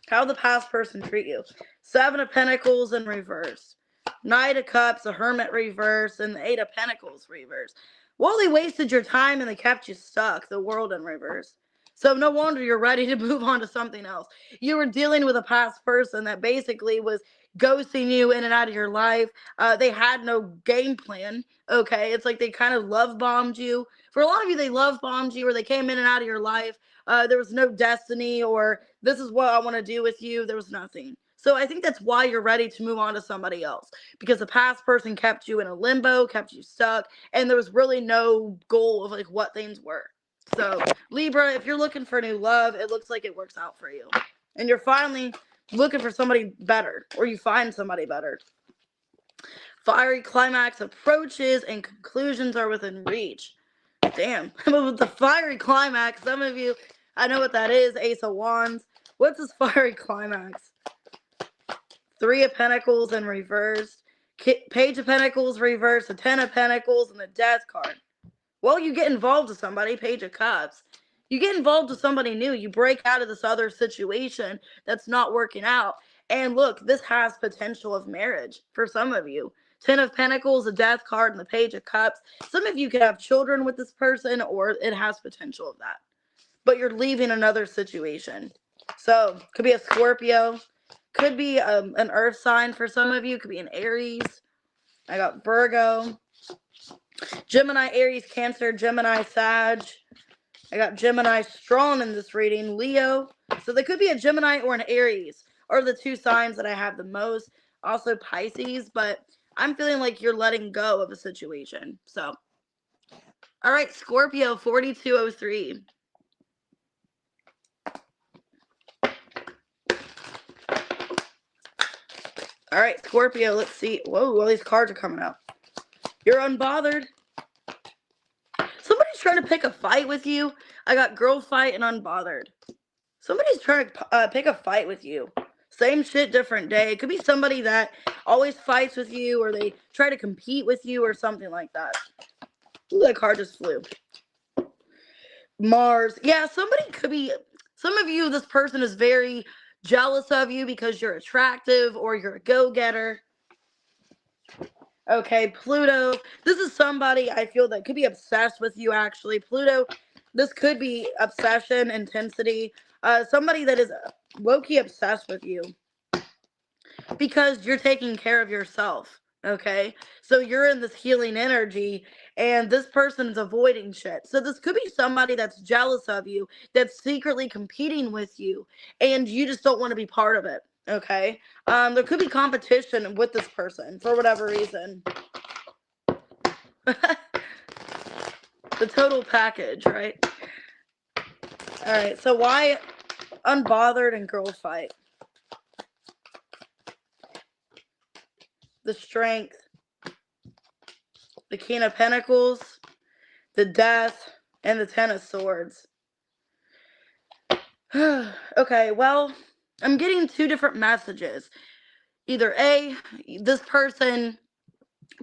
Speaker 1: How did the past person treat you? Seven of Pentacles in reverse. Knight of Cups, a Hermit reverse, and the Eight of Pentacles reverse. Well, they wasted your time and they kept you stuck. The World in reverse. So no wonder you're ready to move on to something else. You were dealing with a past person that basically was ghosting you in and out of your life. They had no game plan. Okay, it's like they kind of love bombed you. For a lot of you, they love bombed you, or they came in and out of your life. There was no destiny, or this is what I want to do with you. There was nothing. So I think that's why you're ready to move on to somebody else, because the past person kept you in a limbo, kept you stuck, and there was really no goal of like what things were. So Libra, if you're looking for new love, it looks like it works out for you, and you're finally looking for somebody better, or you find somebody better. Fiery climax approaches and conclusions are within reach. Damn. But with the fiery climax, some of you, I know what that is. Ace of Wands. What's this fiery climax? Three of Pentacles in reverse. Page of Pentacles reverse. The Ten of Pentacles and the Death card. Well, you get involved with somebody. Page of Cups. You get involved with somebody new. You break out of this other situation that's not working out. And look, this has potential of marriage for some of you. Ten of Pentacles, the Death card, and the Page of Cups. Some of you could have children with this person, or it has potential of that. But you're leaving another situation. So, could be a Scorpio. Could be an earth sign for some of you. Could be an Aries. I got Virgo. Gemini, Aries, Cancer, Gemini, Sag. I got Gemini strong in this reading. Leo. So there could be a Gemini or an Aries, or the two signs that I have the most. Also Pisces, but I'm feeling like you're letting go of a situation. So, all right, Scorpio 4203. All right, Scorpio, let's see. Whoa, all these cards are coming out. You're unbothered. Somebody's trying to pick a fight with you. I got girl fight and unbothered. Somebody's trying to pick a fight with you. Same shit, different day. It could be somebody that always fights with you, or they try to compete with you, or something like that. Ooh, that card just flew. Mars. Yeah, somebody could be, some of you, this person is very jealous of you because you're attractive or you're a go-getter. Okay, Pluto. This is somebody I feel that could be obsessed with you, actually. Pluto, this could be obsession, intensity. Somebody that is low-key obsessed with you because you're taking care of yourself. Okay, so you're in this healing energy, and this person's avoiding shit. So this could be somebody that's jealous of you, that's secretly competing with you, and you just don't want to be part of it. Okay, there could be competition with this person for whatever reason. The total package, right? All right, so why unbothered and girl fight? The Strength, the King of Pentacles, the Death, and the Ten of Swords. Okay, well, I'm getting two different messages. Either A, this person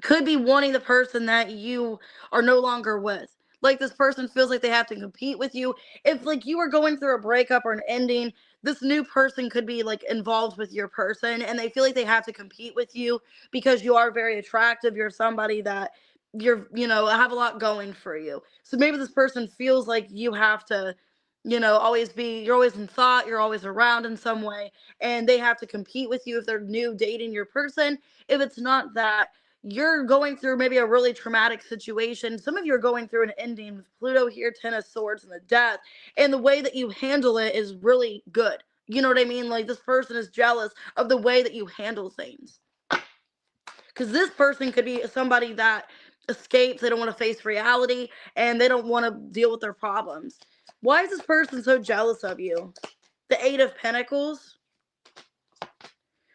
Speaker 1: could be wanting the person that you are no longer with. Like, this person feels like they have to compete with you. If like you were going through a breakup or an ending, this new person could be like involved with your person, and they feel like they have to compete with you because you are very attractive. You're somebody that have a lot going for you. So maybe this person feels like you have to, you're always in thought, you're always around in some way, and they have to compete with you if they're new dating your person. If it's not that, you're going through maybe a really traumatic situation. Some of you are going through an ending with Pluto here, Ten of Swords, and the Death. And the way that you handle it is really good. You know what I mean? Like, this person is jealous of the way that you handle things. Because this person could be somebody that escapes. They don't want to face reality, and they don't want to deal with their problems. Why is this person so jealous of you? The Eight of Pentacles,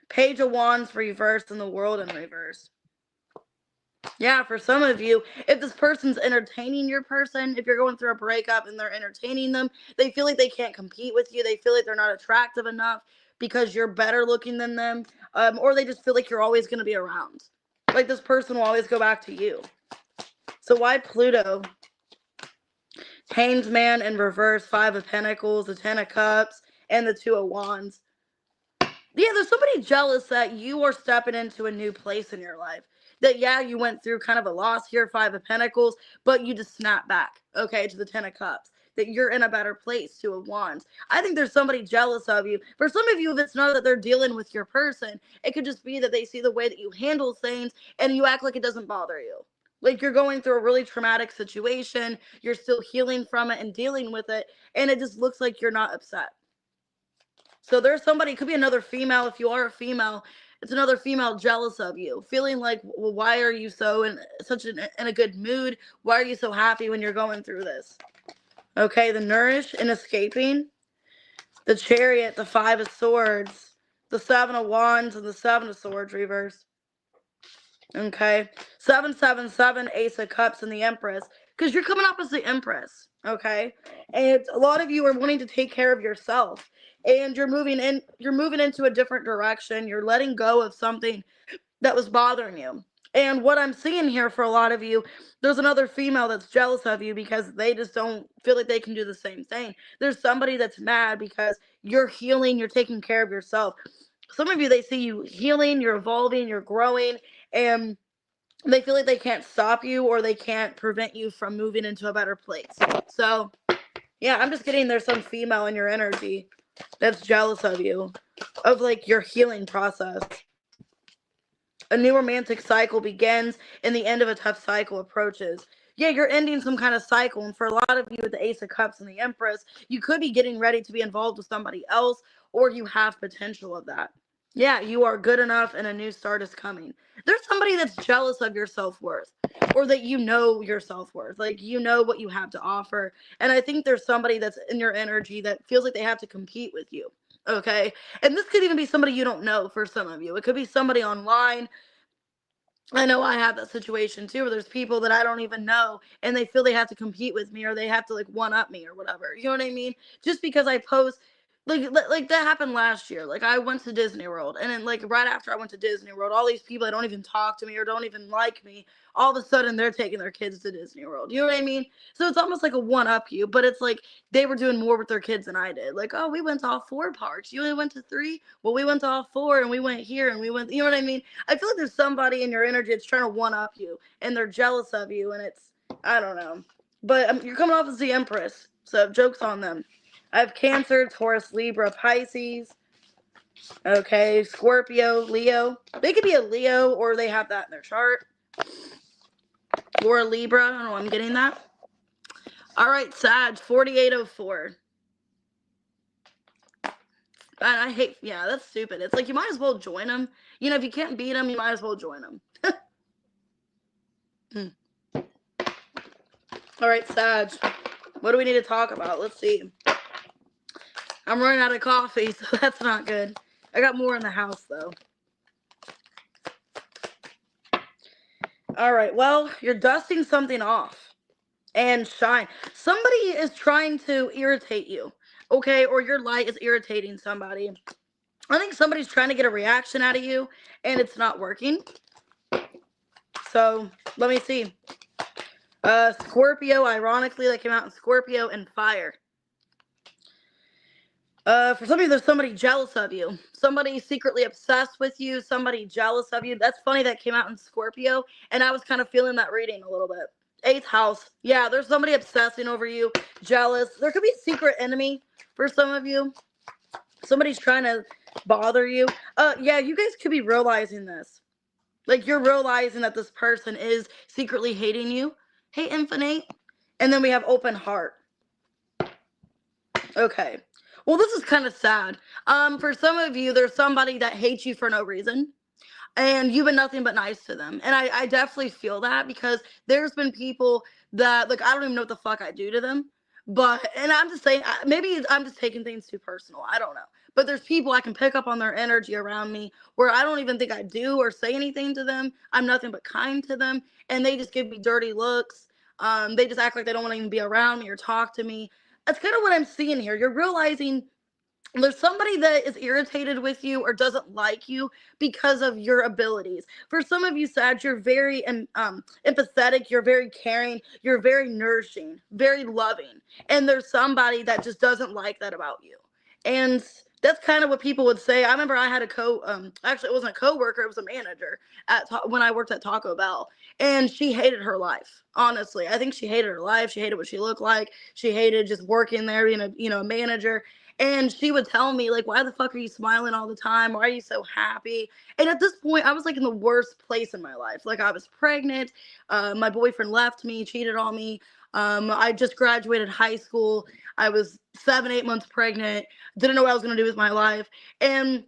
Speaker 1: Page of Wands reversed, and the World in reverse. Yeah, for some of you, if this person's entertaining your person, if you're going through a breakup and they're entertaining them, they feel like they can't compete with you. They feel like they're not attractive enough because you're better looking than them, or they just feel like you're always going to be around. Like this person will always go back to you. So why Pluto? Hanged Man in reverse, Five of Pentacles, the Ten of Cups, and the Two of Wands. Yeah, there's somebody jealous that you are stepping into a new place in your life. That, yeah, you went through kind of a loss here, Five of Pentacles, but you just snap back, okay, to the Ten of Cups. That you're in a better place, Two of Wands. I think there's somebody jealous of you. For some of you, if it's not that they're dealing with your person, it could just be that they see the way that you handle things and you act like it doesn't bother you. Like you're going through a really traumatic situation, you're still healing from it and dealing with it, and it just looks like you're not upset. So there's somebody, it could be another female. If you are a female, it's another female jealous of you, feeling like, well, why are you so in a good mood? Why are you so happy when you're going through this? Okay, the Nourish and Escaping, the Chariot, the Five of Swords, the Seven of Wands, and the Seven of Swords reverse. Okay, 777, Ace of Cups, and the Empress, because you're coming up as the Empress. Okay, and a lot of you are wanting to take care of yourself, and you're moving into a different direction. You're letting go of something that was bothering you. And what I'm seeing here for a lot of you, there's another female that's jealous of you because they just don't feel like they can do the same thing. There's somebody that's mad because you're healing, you're taking care of yourself. Some of you, they see you healing, you're evolving, you're growing, and they feel like they can't stop you or they can't prevent you from moving into a better place. So, yeah, I'm just getting there's some female in your energy that's jealous of you, of like your healing process. A new romantic cycle begins and the end of a tough cycle approaches. Yeah, you're ending some kind of cycle. And for a lot of you with the Ace of Cups and the Empress, you could be getting ready to be involved with somebody else, or you have potential of that. Yeah, you are good enough and a new start is coming. There's somebody that's jealous of your self-worth, or that you know your self-worth. Like, you know what you have to offer. And I think there's somebody that's in your energy that feels like they have to compete with you. Okay? And this could even be somebody you don't know for some of you. It could be somebody online. I know I have that situation too, where there's people that I don't even know and they feel they have to compete with me or they have to like one up me or whatever. You know what I mean? Just because I post, like that happened last year. Like I went to Disney World, and then like right after I went to Disney World, all these people that don't even talk to me or don't even like me, all of a sudden they're taking their kids to Disney World. You know what I mean? So it's almost like a one up you, but it's like they were doing more with their kids than I did. Like, oh, we went to all 4 parks. You only went to 3? Well, we went to all 4 and we went here and we went, you know what I mean? I feel like there's somebody in your energy that's trying to one up you and they're jealous of you, and it's, I don't know. But you're coming off as the Empress, so joke's on them. I have Cancer, Taurus, Libra, Pisces. Okay, Scorpio, Leo. They could be a Leo or they have that in their chart. Or a Libra. I don't know, I'm getting that. All right, Sag, 4804. And I hate, yeah, that's stupid. It's like you might as well join them. You know, if you can't beat them, you might as well join them. All right, Sag, what do we need to talk about? Let's see. I'm running out of coffee, so that's not good. I got more in the house, though. All right, well, you're dusting something off. And shine. Somebody is trying to irritate you, okay? Or your light is irritating somebody. I think somebody's trying to get a reaction out of you, and it's not working. So, let me see. Scorpio, ironically, that came out in Scorpio, and fire. For some of you, there's somebody jealous of you. Somebody secretly obsessed with you. Somebody jealous of you. That's funny that came out in Scorpio, and I was kind of feeling that reading a little bit. 8th house. Yeah, there's somebody obsessing over you, jealous. There could be a secret enemy for some of you. Somebody's trying to bother you. Yeah, you guys could be realizing this. Like, you're realizing that this person is secretly hating you. Hey, Infinite. And then we have open heart. Okay. Well, this is kind of sad. For some of you, there's somebody that hates you for no reason. And you've been nothing but nice to them. And I definitely feel that, because there's been people that, like, I don't even know what the fuck I do to them. But, and I'm just saying, maybe I'm just taking things too personal. I don't know. but there's people I can pick up on their energy around me where I don't even think I do or say anything to them. I'm nothing but kind to them, and they just give me dirty looks. They just act like they don't want to even be around me or talk to me. That's kind of what I'm seeing here. You're realizing there's somebody that is irritated with you or doesn't like you because of your abilities. For some of you, Sag, you're very empathetic, you're very caring, you're very nourishing, very loving. And there's somebody that just doesn't like that about you. And that's kind of what people would say. I remember I had actually it wasn't a coworker, it was a manager when I worked at Taco Bell, and she hated her life. Honestly, I think she hated her life. She hated what she looked like. She hated just working there, a manager. And she would tell me, like, why the fuck are you smiling all the time? Why are you so happy? And at this point, I was like in the worst place in my life. Like, I was pregnant. My boyfriend left me, cheated on me. I just graduated high school. I was 7, 8 months pregnant. Didn't know what I was going to do with my life. And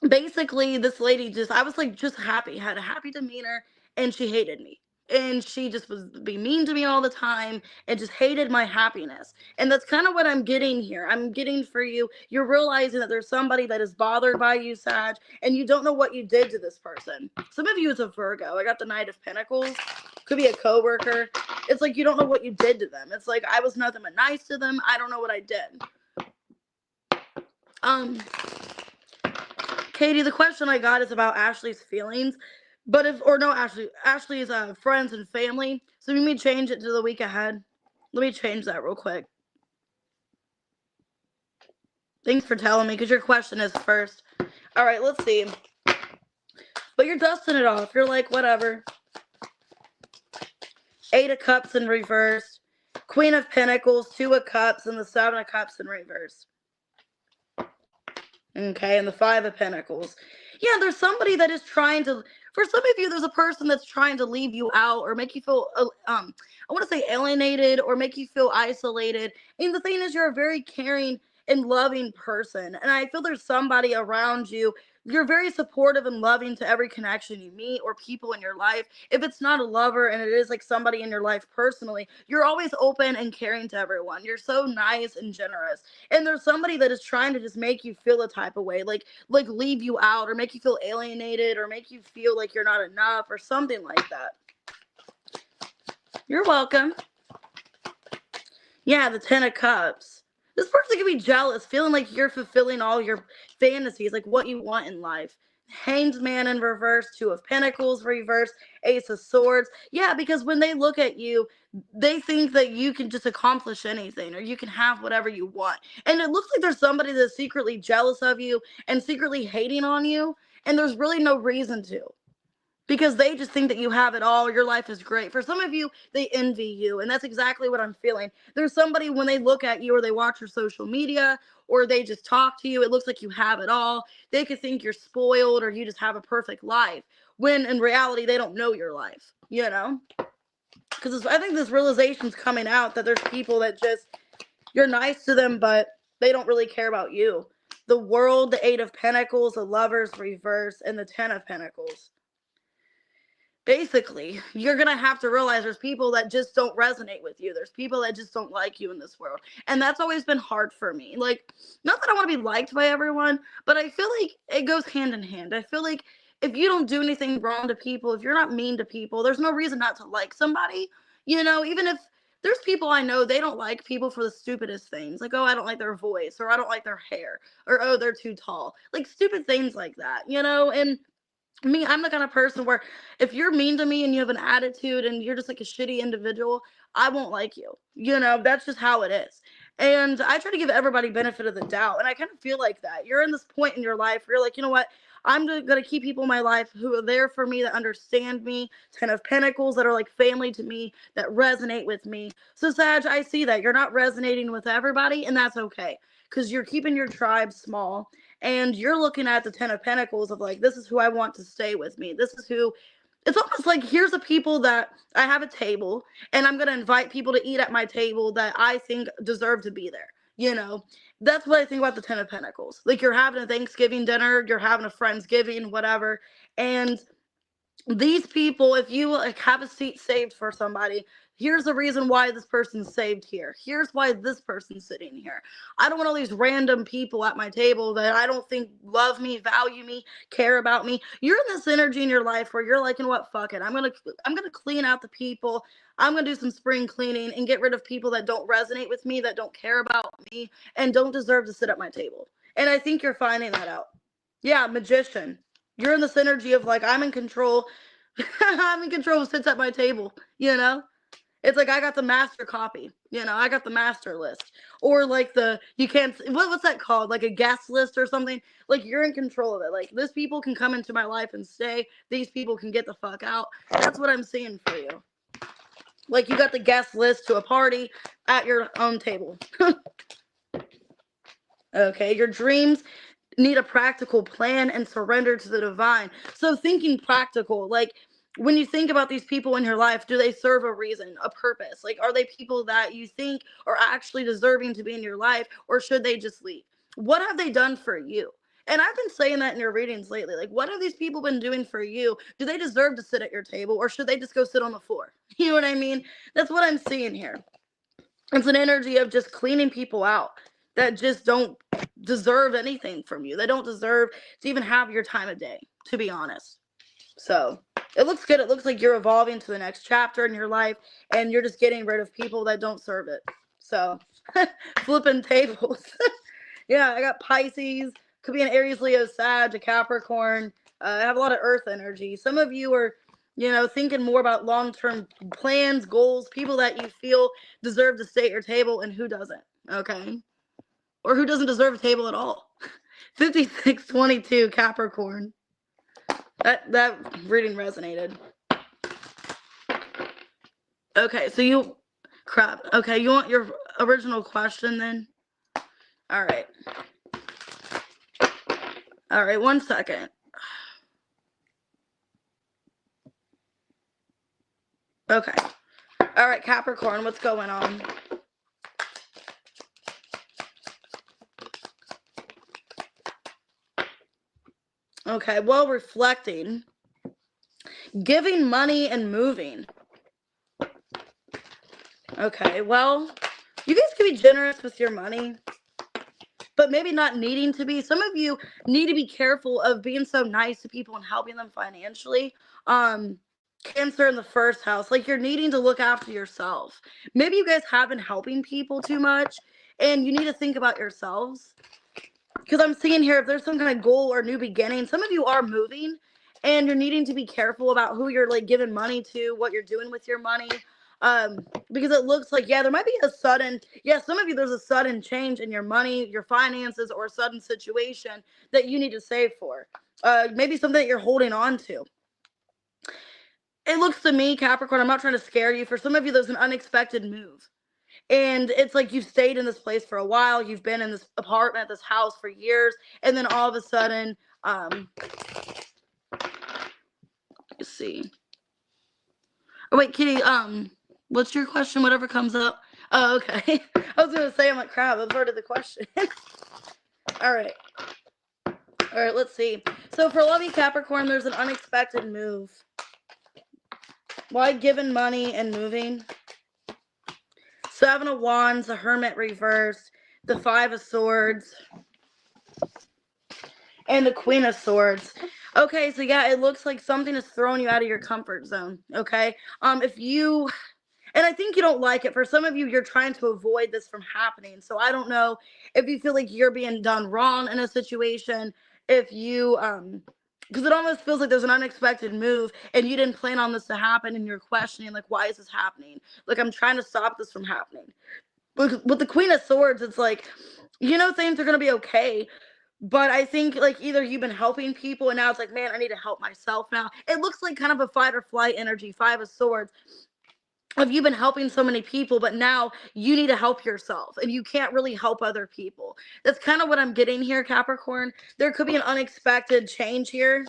Speaker 1: basically, this lady I was like just happy, had a happy demeanor, and she hated me. And she just was being mean to me all the time and just hated my happiness. And that's kind of what I'm getting here. I'm getting for you. You're realizing that there's somebody that is bothered by you, Sag, and you don't know what you did to this person. Some of you is a Virgo. I got the Knight of Pentacles. Could be a coworker. It's like you don't know what you did to them. It's like I was nothing but nice to them. I don't know what I did. Katie, the question I got is about Ashley's feelings. But Ashley's friends and family. So let me change it to the week ahead. Let me change that real quick. Thanks for telling me, because your question is first. All right, let's see. But you're dusting it off. You're like, whatever. 8 of Cups in reverse. Queen of Pentacles, 2 of Cups, and the 7 of Cups in reverse. Okay, and the 5 of Pentacles. Yeah, there's somebody that is trying to, for some of you, there's a person that's trying to leave you out or make you feel, I want to say alienated or make you feel isolated. And the thing is, you're a very caring and loving person. And I feel there's somebody around you. You're very supportive and loving to every connection you meet or people in your life. If it's not a lover and it is like somebody in your life personally, you're always open and caring to everyone. You're so nice and generous. And there's somebody that is trying to just make you feel a type of way, like leave you out or make you feel alienated or make you feel like you're not enough or something like that. You're welcome. Yeah, the 10 of Cups. This person can be jealous, feeling like you're fulfilling all your fantasies, like what you want in life. Hanged Man in reverse, 2 of Pentacles reverse, Ace of Swords. Yeah, because when they look at you, they think that you can just accomplish anything or you can have whatever you want. And it looks like there's somebody that's secretly jealous of you and secretly hating on you, and there's really no reason to. Because they just think that you have it all. Your life is great. For some of you, they envy you. And that's exactly what I'm feeling. There's somebody, when they look at you or they watch your social media or they just talk to you, it looks like you have it all. They could think you're spoiled or you just have a perfect life. When in reality, they don't know your life, Because I think this realization's coming out that there's people that just, you're nice to them, but they don't really care about you. The World, the 8 of Pentacles, the Lovers reverse, and the 10 of Pentacles. Basically, you're going to have to realize there's people that just don't resonate with you. There's people that just don't like you in this world. And that's always been hard for me. Like, not that I want to be liked by everyone, but I feel like it goes hand in hand. I feel like if you don't do anything wrong to people, if you're not mean to people, there's no reason not to like somebody. Even if there's people I know, they don't like people for the stupidest things. Like, oh, I don't like their voice, or I don't like their hair, or oh, they're too tall. Like, stupid things like that, And me, I'm the kind of person where if you're mean to me and you have an attitude and you're just like a shitty individual, I won't like you. That's just how it is. And I try to give everybody benefit of the doubt. And I kind of feel like that. You're in this point in your life where you're like, you know what? I'm going to keep people in my life who are there for me, that understand me, 10 of Pentacles, that are like family to me, that resonate with me. So, Sag, I see that. You're not resonating with everybody, and that's okay. Because you're keeping your tribe small. And you're looking at the 10 of Pentacles of like, this is who I want to stay with me. This is who, it's almost like, here's the people that I have a table and I'm going to invite people to eat at my table that I think deserve to be there. That's what I think about the 10 of Pentacles. Like, you're having a Thanksgiving dinner, you're having a Friendsgiving, whatever. And these people, if you like have a seat saved for somebody, Here's the reason why this person's saved here. Here's why this person's sitting here. I don't want all these random people at my table that I don't think love me, value me, care about me. You're in this energy in your life where you're like, you know what, fuck it. I'm gonna clean out the people. I'm gonna do some spring cleaning and get rid of people that don't resonate with me, that don't care about me, and don't deserve to sit at my table. And I think you're finding that out. Yeah, magician. You're in this energy of like, I'm in control. I'm in control who sits at my table, you know? It's like I got the master copy, you know, I got the master list. Or like you can't, what's that called? Like a guest list or something? Like you're in control of it. Like this people can come into my life and stay. These people can get the fuck out. That's what I'm seeing for you. Like you got the guest list to a party at your own table. Okay, your dreams need a practical plan and surrender to the divine. So thinking practical, like when you think about these people in your life, do they serve a reason, a purpose? Like, are they people that you think are actually deserving to be in your life, or should they just leave? What have they done for you? And I've been saying that in your readings lately. Like, what have these people been doing for you? Do they deserve to sit at your table, or should they just go sit on the floor? You know what I mean? That's what I'm seeing here. It's an energy of just cleaning people out that just don't deserve anything from you. They don't deserve to even have your time of day, to be honest. So it looks good. It looks like you're evolving to the next chapter in your life, and you're just getting rid of people that don't serve it. So flipping tables. Yeah, I got Pisces. Could be an Aries, Leo, Sag, a Capricorn. I have a lot of earth energy. Some of you are, you know, thinking more about long-term plans, goals, people that you feel deserve to stay at your table and who doesn't. Okay. Or who doesn't deserve a table at all. 5622 Capricorn. That reading resonated. Okay, so you crap. Okay, you want your original question then? All right. All right, 1 second. Okay. All right, Capricorn, what's going on? Okay, well, reflecting, giving money and moving. Okay, well, you guys can be generous with your money, but maybe not needing to be. Some of you need to be careful of being so nice to people and helping them financially. Cancer in the first house, like you're needing to look after yourself. Maybe you guys have been helping people too much, and you need to think about yourselves. Because I'm seeing here, if there's some kind of goal or new beginning, some of you are moving and you're needing to be careful about who you're like giving money to, what you're doing with your money. Because it looks like, yeah, there might be a sudden, some of you, there's a sudden change in your money, your finances, or a sudden situation that you need to save for. Maybe something that you're holding on to. It looks to me, Capricorn, I'm not trying to scare you. For some of you, there's an unexpected move. And it's like you've stayed in this place for a while. You've been in this apartment, this house for years. And then all of a sudden, let's see. Oh, wait, Kitty, what's your question? Whatever comes up. Oh, okay. I was going to say, I'm like, crap, that's part of the question. All right. All right, let's see. So for Lovey Capricorn, there's an unexpected move. Why giving money and moving? Seven of Wands, the Hermit reversed, the Five of Swords, and the Queen of Swords. Okay, so yeah, it looks like something is throwing you out of your comfort zone, okay? If you, and I think you don't like it. For some of you, you're trying to avoid this from happening. So I don't know if you feel like you're being done wrong in a situation, if you, because it almost feels like there's an unexpected move and you didn't plan on this to happen and you're questioning, like, why is this happening? Like, I'm trying to stop this from happening. With the Queen of Swords, it's like, you know, things are going to be okay. But I think, like, either you've been helping people and now it's like, man, I need to help myself now. It looks like kind of a fight or flight energy, Five of Swords. If you've been helping so many people, but now you need to help yourself and you can't really help other people. That's kind of what I'm getting here, Capricorn. There could be an unexpected change here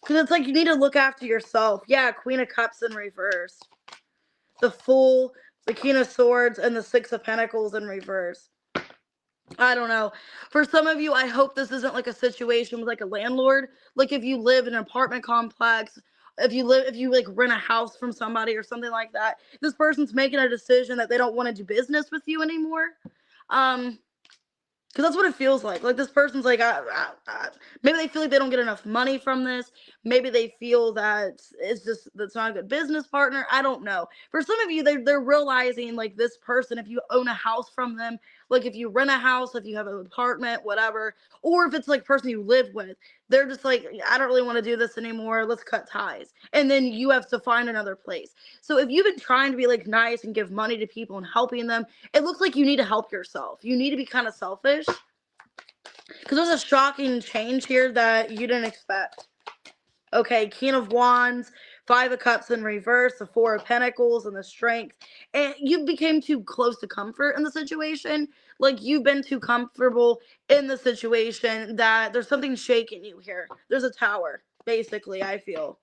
Speaker 1: because it's like you need to look after yourself. Yeah, Queen of Cups in reverse. The Fool, the King of Swords, and the Six of Pentacles in reverse. I don't know. For some of you, I hope this isn't like a situation with like a landlord. Like if you live in an apartment complex if you like rent a house from somebody or something like that, this person's making a decision that they don't want to do business with you anymore. Because that's what it feels like. Like, this person's like, maybe they feel like they don't get enough money from this. Maybe they feel that that's not a good business partner. I don't know. For some of you, they're realizing, like, this person, if you own a house from them, like, if you rent a house, if you have an apartment, whatever, or if it's like a person you live with, they're just like, I don't really want to do this anymore. Let's cut ties. And then you have to find another place. So if you've been trying to be like nice and give money to people and helping them, it looks like you need to help yourself. You need to be kind of selfish, because there's a shocking change here that you didn't expect. Okay, King of Wands, Five of Cups in reverse, the Four of Pentacles, and the Strength. And you became too close to comfort in the situation. Like, you've been too comfortable in the situation that there's something shaking you here. There's a tower, basically, I feel.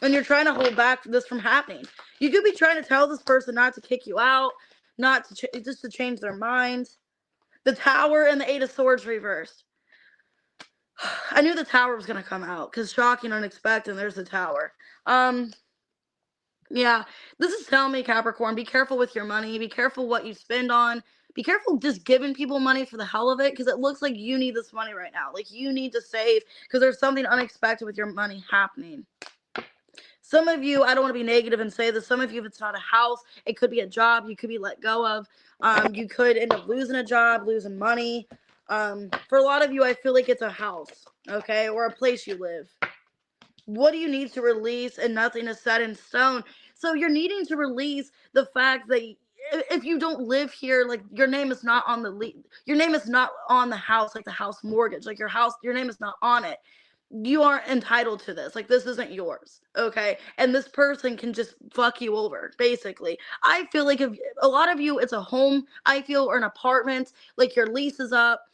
Speaker 1: And you're trying to hold back this from happening. You could be trying to tell this person not to kick you out, not to just to change their mind. The Tower and the Eight of Swords reversed. I knew the Tower was going to come out, because shocking, unexpected, there's the Tower. Yeah, this is telling me, Capricorn, be careful with your money. Be careful what you spend on. Be careful just giving people money for the hell of it, because it looks like you need this money right now. Like, you need to save, because there's something unexpected with your money happening. Some of you, I don't want to be negative and say this, some of you, if it's not a house, it could be a job you could be let go of. You could end up losing a job, losing money. For a lot of you, I feel like it's a house, okay, or a place you live. What do you need to release? And nothing is set in stone. So you're needing to release the fact that if you don't live here, like, your name is not on your name is not on the house, like the house mortgage, like your name is not on it. You aren't entitled to this. Like, this isn't yours, okay? And this person can just fuck you over, basically. I feel like, if a lot of you, it's a home, I feel, or an apartment, like your lease is up,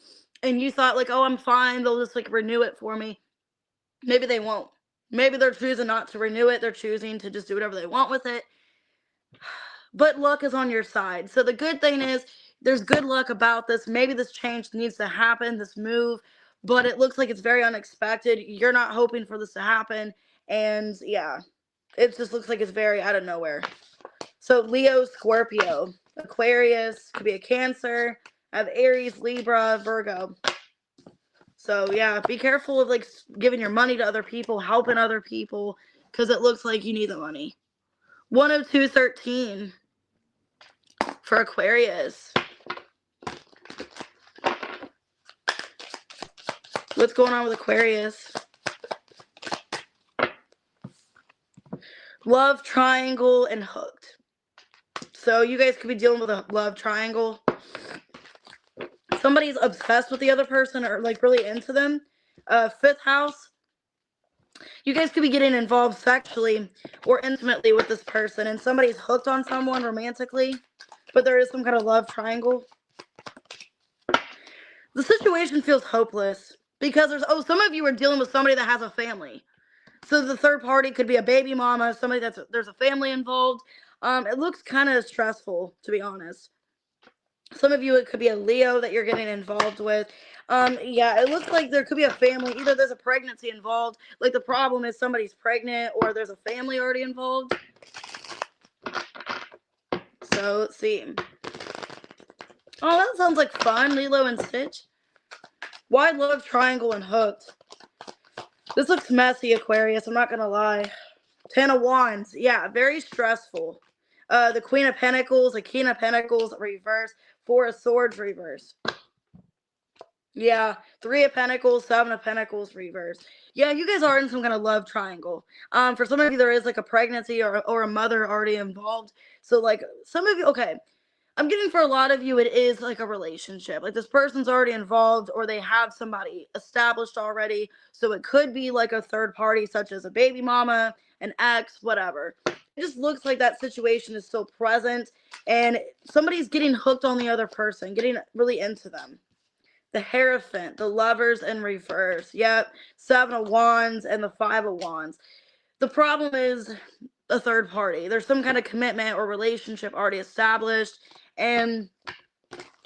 Speaker 1: and you thought, like, oh, I'm fine, they'll just, like, renew it for me. Maybe they won't. Maybe they're choosing not to renew it. They're choosing to just do whatever they want with it. But luck is on your side. So the good thing is, there's good luck about this. Maybe this change needs to happen, this move, but it looks like it's very unexpected. You're not hoping for this to happen. And yeah, it just looks like it's very out of nowhere. So Leo, Scorpio, Aquarius, could be a Cancer. I have Aries, Libra, Virgo. So yeah, be careful of, like, giving your money to other people, helping other people, because it looks like you need the money. 10213 for Aquarius. What's going on with Aquarius? Love triangle and hooked. So you guys could be dealing with a love triangle. Somebody's obsessed with the other person, or, like, really into them. Fifth house. You guys could be getting involved sexually or intimately with this person, and somebody's hooked on someone romantically, but there is some kind of love triangle. The situation feels hopeless, because some of you are dealing with somebody that has a family. So the third party could be a baby mama, somebody there's a family involved. It looks kind of stressful, to be honest. Some of you, it could be a Leo that you're getting involved with. Yeah, it looks like there could be a family. Either there's a pregnancy involved, like the problem is somebody's pregnant, or there's a family already involved. So let's see. Oh, that sounds like fun, Lilo and Stitch. Why love triangle and hooked? This looks messy, Aquarius, I'm not gonna lie. 10 of Wands. Yeah, very stressful. The Queen of Pentacles, the King of Pentacles reverse, Four of Swords reverse. Yeah, 3 of Pentacles, 7 of Pentacles reverse. Yeah, you guys are in some kind of love triangle. For some of you, there is, like, a pregnancy or a mother already involved. So, like, some of you, okay, I'm getting, for a lot of you, it is like a relationship. Like, this person's already involved, or they have somebody established already. So it could be like a third party, such as a baby mama, an ex, whatever. It just looks like that situation is still present, and somebody's getting hooked on the other person, getting really into them. The Hierophant, the Lovers in reverse. Yep, 7 of Wands and the 5 of Wands. The problem is a third party. There's some kind of commitment or relationship already established, and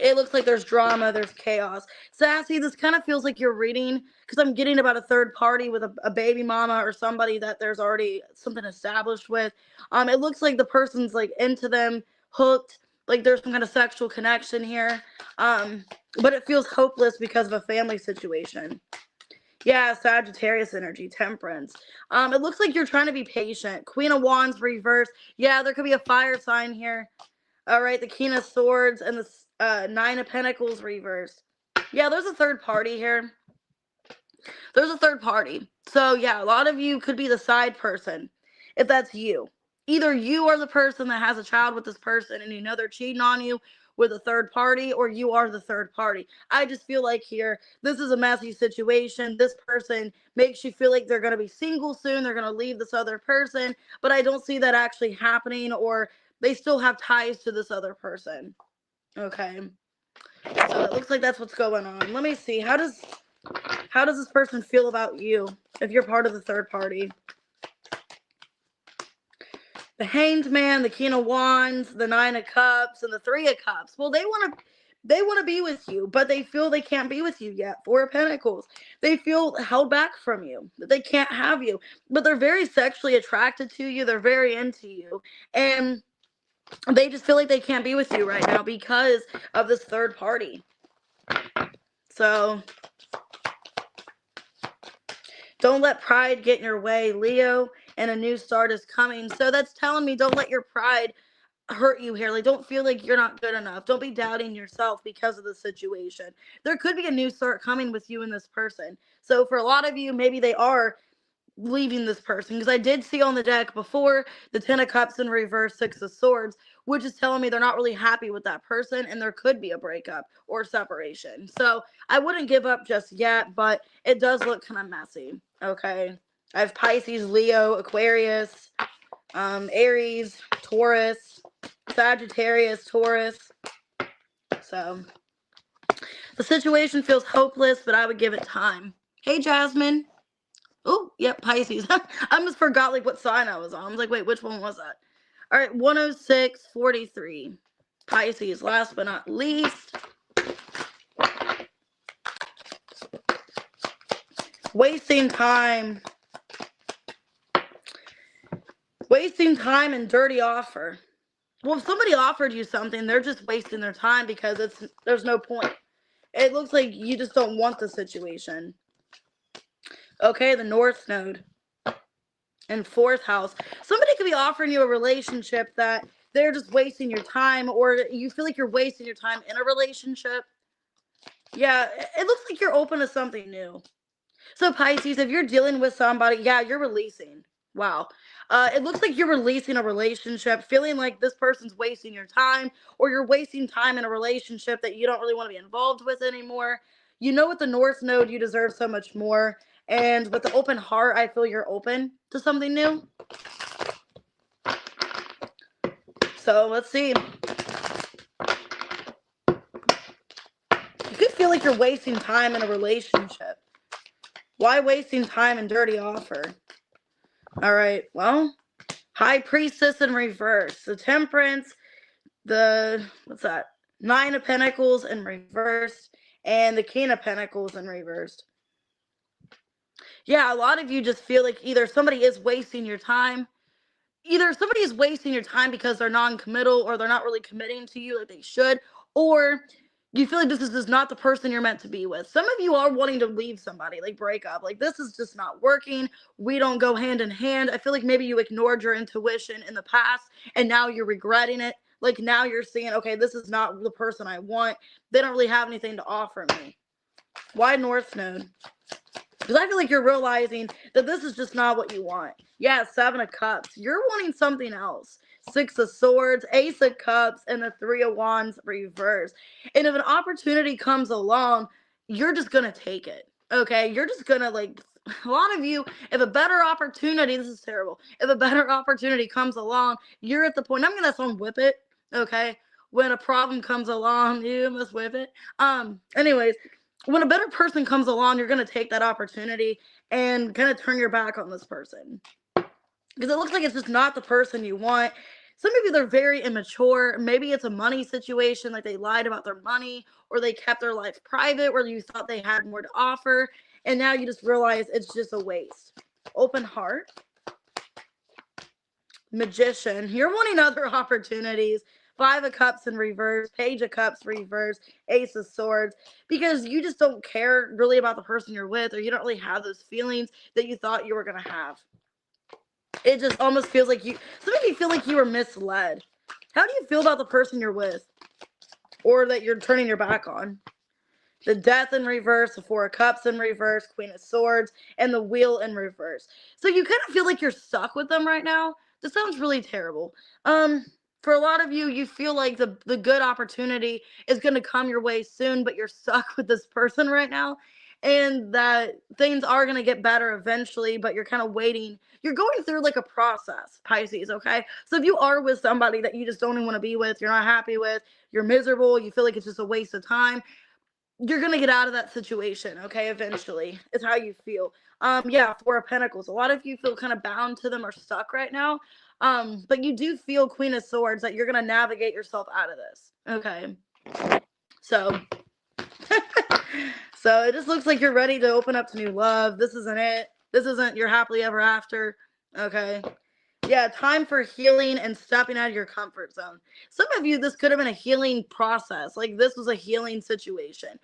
Speaker 1: It looks like there's drama, there's chaos. Sassy, this kind of feels like you're reading, because I'm getting about a third party with a baby mama or somebody that there's already something established with. It looks like the person's like into them, hooked, like there's some kind of sexual connection here. But it feels hopeless because of a family situation. Yeah, Sagittarius energy, temperance. It looks like you're trying to be patient. Queen of Wands reverse. Yeah, there could be a fire sign here. All right, the King of Swords and the Nine of Pentacles reversed. Yeah, there's a third party here. There's a third party. So, yeah, a lot of you could be the side person, if that's you. Either you are the person that has a child with this person and you know they're cheating on you with a third party, or you are the third party. I just feel like here, this is a messy situation. This person makes you feel like they're going to be single soon. They're going to leave this other person. But I don't see that actually happening, or they still have ties to this other person. Okay. So it looks like that's what's going on. Let me see. How does this person feel about you if you're part of the third party? The Hanged Man, the King of Wands, the Nine of Cups, and the Three of Cups. Well, they want to be with you, but they feel they can't be with you yet. Four of Pentacles. They feel held back from you, that they can't have you. But they're very sexually attracted to you. They're very into you. And they just feel like they can't be with you right now because of this third party. So don't let pride get in your way, Leo, and a new start is coming. So that's telling me don't let your pride hurt you here. Like, don't feel like you're not good enough. Don't be doubting yourself because of the situation. There could be a new start coming with you and this person. So for a lot of you, maybe they are leaving this person, because I did see on the deck before the Ten of Cups in reverse, Six of Swords, which is telling me they're not really happy with that person and there could be a breakup or separation. So I wouldn't give up just yet, but it does look kind of messy. Okay, I have Pisces, Leo, Aquarius, Aries, Taurus, Sagittarius, Taurus. So the situation feels hopeless, but I would give it time. Hey, Jasmine. Oh, yep, Pisces. I almost forgot like what sign I was on. I was like, wait, which one was that? All right, 106.43. Pisces, last but not least. Wasting time. Wasting time and dirty offer. Well, if somebody offered you something, they're just wasting their time because there's no point. It looks like you just don't want the situation. Okay, the North Node. And fourth house. Somebody could be offering you a relationship that they're just wasting your time, or you feel like you're wasting your time in a relationship. Yeah, it looks like you're open to something new. So Pisces, if you're dealing with somebody, yeah, you're releasing. Wow. It looks like you're releasing a relationship, feeling like this person's wasting your time, or you're wasting time in a relationship that you don't really want to be involved with anymore. You know, with the North Node, you deserve so much more. And with the open heart, I feel you're open to something new. So let's see. You could feel like you're wasting time in a relationship. Why wasting time in dirty offer? All right, well, High Priestess in reverse. The Temperance, what's that? Nine of Pentacles in reverse, and the King of Pentacles in reverse. Yeah, a lot of you just feel like either somebody is wasting your time. Either somebody is wasting your time because they're non-committal, or they're not really committing to you like they should, or you feel like this is just not the person you're meant to be with. Some of you are wanting to leave somebody, like break up. Like, this is just not working. We don't go hand in hand. I feel like maybe you ignored your intuition in the past and now you're regretting it. Like, now you're seeing, okay, this is not the person I want. They don't really have anything to offer me. Why North Node? Because I feel like you're realizing that this is just not what you want. Yeah, Seven of Cups. You're wanting something else. Six of Swords, Ace of Cups, and the Three of Wands reverse. And if an opportunity comes along, you're just going to take it. Okay? You're just going to, like, a lot of you, if a better opportunity, this is terrible. If a better opportunity comes along, you're at the point, I'm going to that song Whip It. Okay? When a problem comes along, you must whip it. Anyways, when a better person comes along, you're going to take that opportunity and kind of turn your back on this person. Because it looks like it's just not the person you want. some of you, they're very immature. Maybe it's a money situation, like they lied about their money, or they kept their life private where you thought they had more to offer, and now you just realize it's just a waste. Open heart. Magician, you're wanting other opportunities. Five of Cups in reverse, Page of Cups reverse, Ace of Swords, because you just don't care really about the person you're with, or you don't really have those feelings that you thought you were going to have. It just almost feels like some of you feel like you were misled. How do you feel about the person you're with, or that you're turning your back on? The Death in reverse, the Four of Cups in reverse, Queen of Swords, and the Wheel in reverse. So you kind of feel like you're stuck with them right now. This sounds really terrible. For a lot of you, you feel like the good opportunity is going to come your way soon, but you're stuck with this person right now, and that things are going to get better eventually, but you're kind of waiting. You're going through like a process, Pisces, okay? So if you are with somebody that you just don't even want to be with, you're not happy with, you're miserable, you feel like it's just a waste of time, you're gonna get out of that situation, okay? Eventually, it's how you feel. Yeah, Four of Pentacles. A lot of you feel kind of bound to them or stuck right now. But you do feel Queen of Swords that you're gonna navigate yourself out of this. Okay. So so it just looks like you're ready to open up to new love. This isn't it. This isn't your happily ever after. Okay. Yeah, time for healing and stepping out of your comfort zone. Some of you, this could have been a healing process. Like this was a healing situation.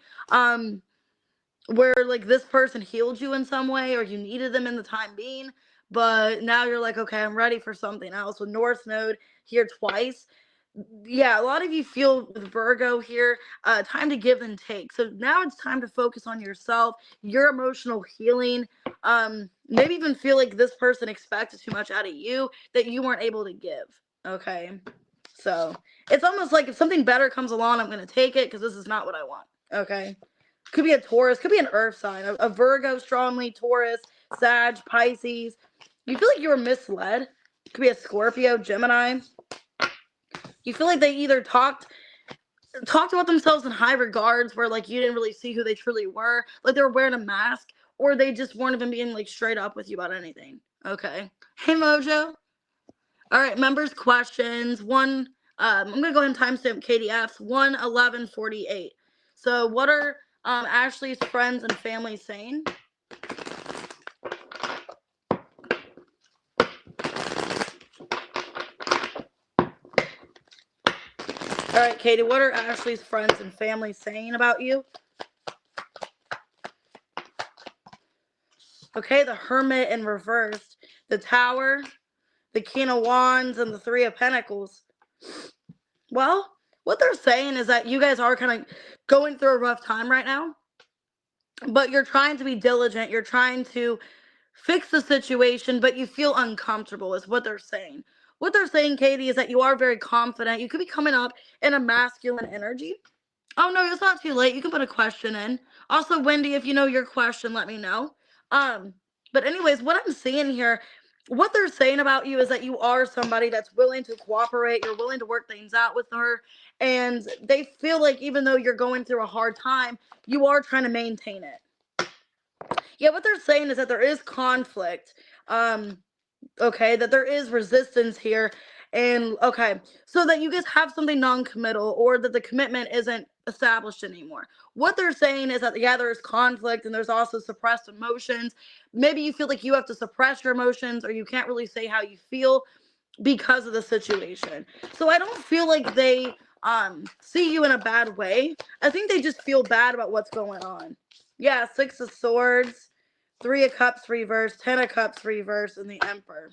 Speaker 1: Where like this person healed you in some way, or you needed them in the time being, but now you're like, okay, I'm ready for something else. With North Node here twice, yeah, a lot of you feel with Virgo here, time to give and take. So now it's time to focus on yourself, your emotional healing. Maybe even feel like this person expected too much out of you that you weren't able to give. Okay, so it's almost like if something better comes along, I'm going to take it because this is not what I want. Okay. Could be a Taurus, could be an earth sign, a Virgo strongly, Taurus, Sag, Pisces. You feel like you were misled. Could be a Scorpio, Gemini. You feel like they either talked about themselves in high regards where like you didn't really see who they truly were, like they were wearing a mask, or they just weren't even being like straight up with you about anything. Okay. Hey Mojo. All right, members questions. I'm gonna go ahead and timestamp KDF's 1:11:48. So what are Ashley's friends and family saying? All right, Katie, what are Ashley's friends and family saying about you? Okay, the Hermit in reverse, the Tower, the King of Wands, and the Three of Pentacles. Well, what they're saying is that you guys are kind of going through a rough time right now, but you're trying to be diligent. You're trying to fix the situation, but you feel uncomfortable, is what they're saying. What they're saying, Katie, is that you are very confident. You could be coming up in a masculine energy. Oh no, it's not too late. You can put a question in. Also, Wendy, if you know your question, let me know. Um, but anyways, what I'm seeing here, what they're saying about you is that you are somebody that's willing to cooperate. You're willing to work things out with her, and they feel like even though you're going through a hard time, you are trying to maintain it. Yeah, what they're saying is that there is conflict. Okay, that there is resistance here, and okay, so that you guys have something non-committal, or that the commitment isn't established anymore. What they're saying is that yeah, there's conflict and there's also suppressed emotions. Maybe you feel like you have to suppress your emotions, or you can't really say how you feel because of the situation. So I don't feel like they see you in a bad way. I think they just feel bad about what's going on. Yeah, Six of Swords, Three of Cups reverse, Ten of Cups reverse, and the Emperor.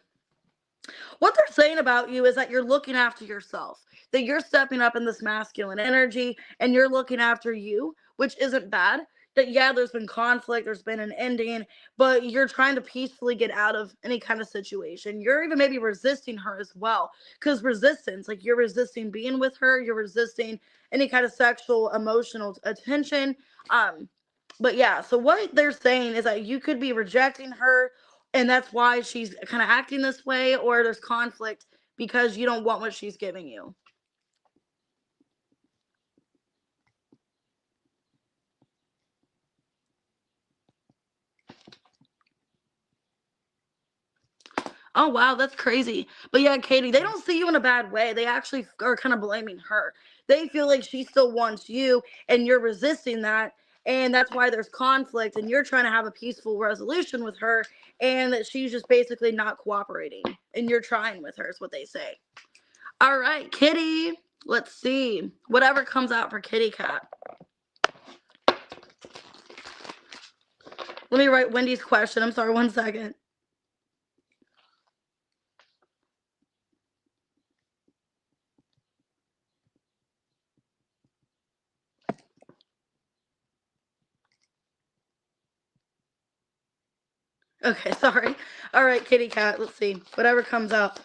Speaker 1: What they're saying about you is that you're looking after yourself, that you're stepping up in this masculine energy and you're looking after you, which isn't bad. That yeah, there's been conflict, there's been an ending, but you're trying to peacefully get out of any kind of situation. You're even maybe resisting her as well, because resistance, like you're resisting being with her, you're resisting any kind of sexual, emotional attention. But yeah, so what they're saying is that you could be rejecting her, and that's why she's kind of acting this way, or there's conflict because you don't want what she's giving you. Oh, wow, that's crazy. But yeah, Katie, they don't see you in a bad way. They actually are kind of blaming her. They feel like she still wants you and you're resisting that. And that's why there's conflict and you're trying to have a peaceful resolution with her and that she's just basically not cooperating. And you're trying with her, is what they say. All right, Kitty. Let's see. Whatever comes out for Kitty Cat. Let me write Wendy's question. I'm sorry, 1 second. Okay, sorry. All right, Kitty Cat. Let's see. Whatever comes out.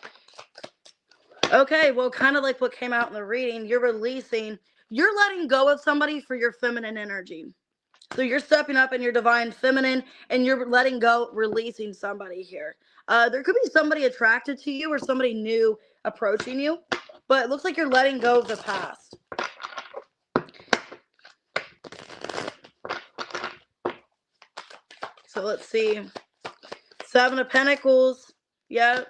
Speaker 1: Okay, well, kind of like what came out in the reading, you're letting go of somebody for your feminine energy. So you're stepping up in your divine feminine and you're letting go, releasing somebody here. There could be somebody attracted to you or somebody new approaching you, but it looks like you're letting go of the past. So let's see. 7 of Pentacles. Yep.